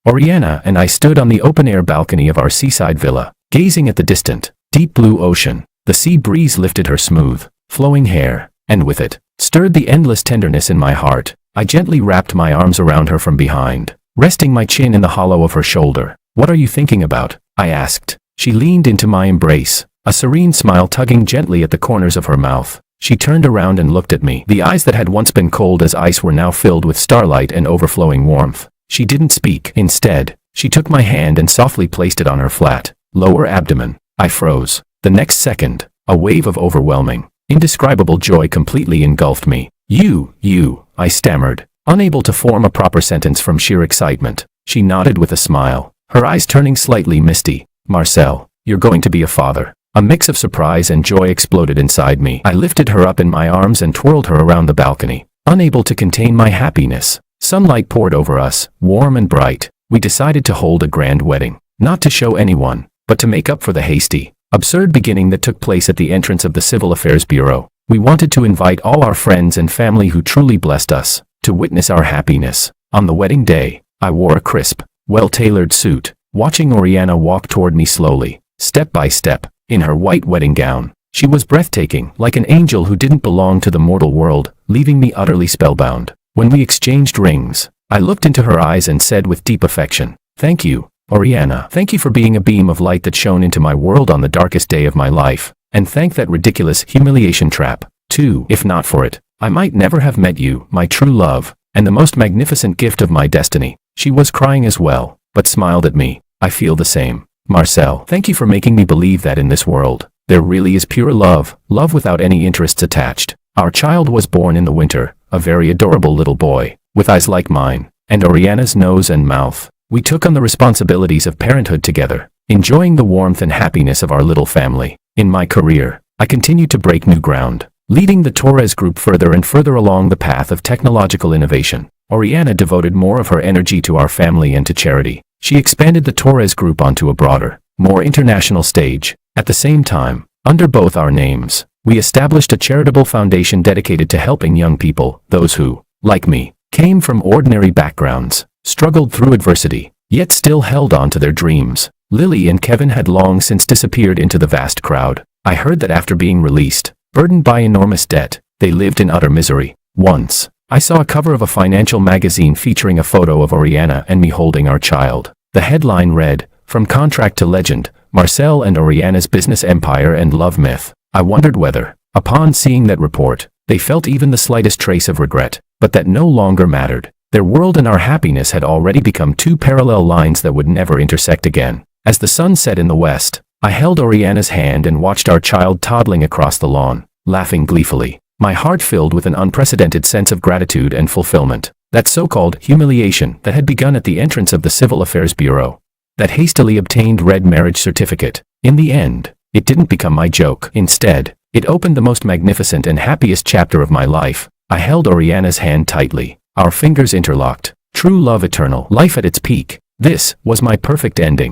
Oriana and I stood on the open-air balcony of our seaside villa, gazing at the distant, deep blue ocean. The sea breeze lifted her smooth, flowing hair, and with it, stirred the endless tenderness in my heart. I gently wrapped my arms around her from behind, resting my chin in the hollow of her shoulder. "What are you thinking about?" I asked. She leaned into my embrace, a serene smile tugging gently at the corners of her mouth. She turned around and looked at me. The eyes that had once been cold as ice were now filled with starlight and overflowing warmth. She didn't speak. Instead, she took my hand and softly placed it on her flat, lower abdomen. I froze. The next second, a wave of overwhelming, indescribable joy completely engulfed me. You, I stammered, unable to form a proper sentence from sheer excitement. She nodded with a smile, her eyes turning slightly misty. "Marcel, you're going to be a father." A mix of surprise and joy exploded inside me. I lifted her up in my arms and twirled her around the balcony, unable to contain my happiness. Sunlight poured over us, warm and bright. We decided to hold a grand wedding, not to show anyone, but to make up for the hasty, absurd beginning that took place at the entrance of the Civil Affairs Bureau. We wanted to invite all our friends and family who truly blessed us, to witness our happiness. On the wedding day, I wore a crisp, well-tailored suit, watching Oriana walk toward me slowly, step by step, in her white wedding gown. She was breathtaking, like an angel who didn't belong to the mortal world, leaving me utterly spellbound. When we exchanged rings, I looked into her eyes and said with deep affection, "Thank you, Oriana. Thank you for being a beam of light that shone into my world on the darkest day of my life. And thank that ridiculous humiliation trap, too. If not for it, I might never have met you, my true love, and the most magnificent gift of my destiny." She was crying as well, but smiled at me. "I feel the same. Marcel, thank you for making me believe that in this world, there really is pure love, love without any interests attached." Our child was born in the winter, a very adorable little boy, with eyes like mine, and Oriana's nose and mouth. We took on the responsibilities of parenthood together, enjoying the warmth and happiness of our little family. In my career, I continued to break new ground, leading the Torres Group further and further along the path of technological innovation. Oriana devoted more of her energy to our family and to charity. She expanded the Torres Group onto a broader, more international stage. At the same time, under both our names, we established a charitable foundation dedicated to helping young people, those who, like me, came from ordinary backgrounds, struggled through adversity, yet still held on to their dreams. Lily and Kevin had long since disappeared into the vast crowd. I heard that after being released, burdened by enormous debt, they lived in utter misery. Once, I saw a cover of a financial magazine featuring a photo of Oriana and me holding our child. The headline read, "From Contract to Legend, Marcel and Oriana's Business Empire and Love Myth." I wondered whether, upon seeing that report, they felt even the slightest trace of regret, but that no longer mattered. Their world and our happiness had already become two parallel lines that would never intersect again. As the sun set in the west, I held Oriana's hand and watched our child toddling across the lawn, laughing gleefully. My heart filled with an unprecedented sense of gratitude and fulfillment. That so-called humiliation that had begun at the entrance of the Civil Affairs Bureau, that hastily obtained red marriage certificate, in the end, it didn't become my joke. Instead, it opened the most magnificent and happiest chapter of my life. I held Oriana's hand tightly, our fingers interlocked. True love eternal, life at its peak. This was my perfect ending.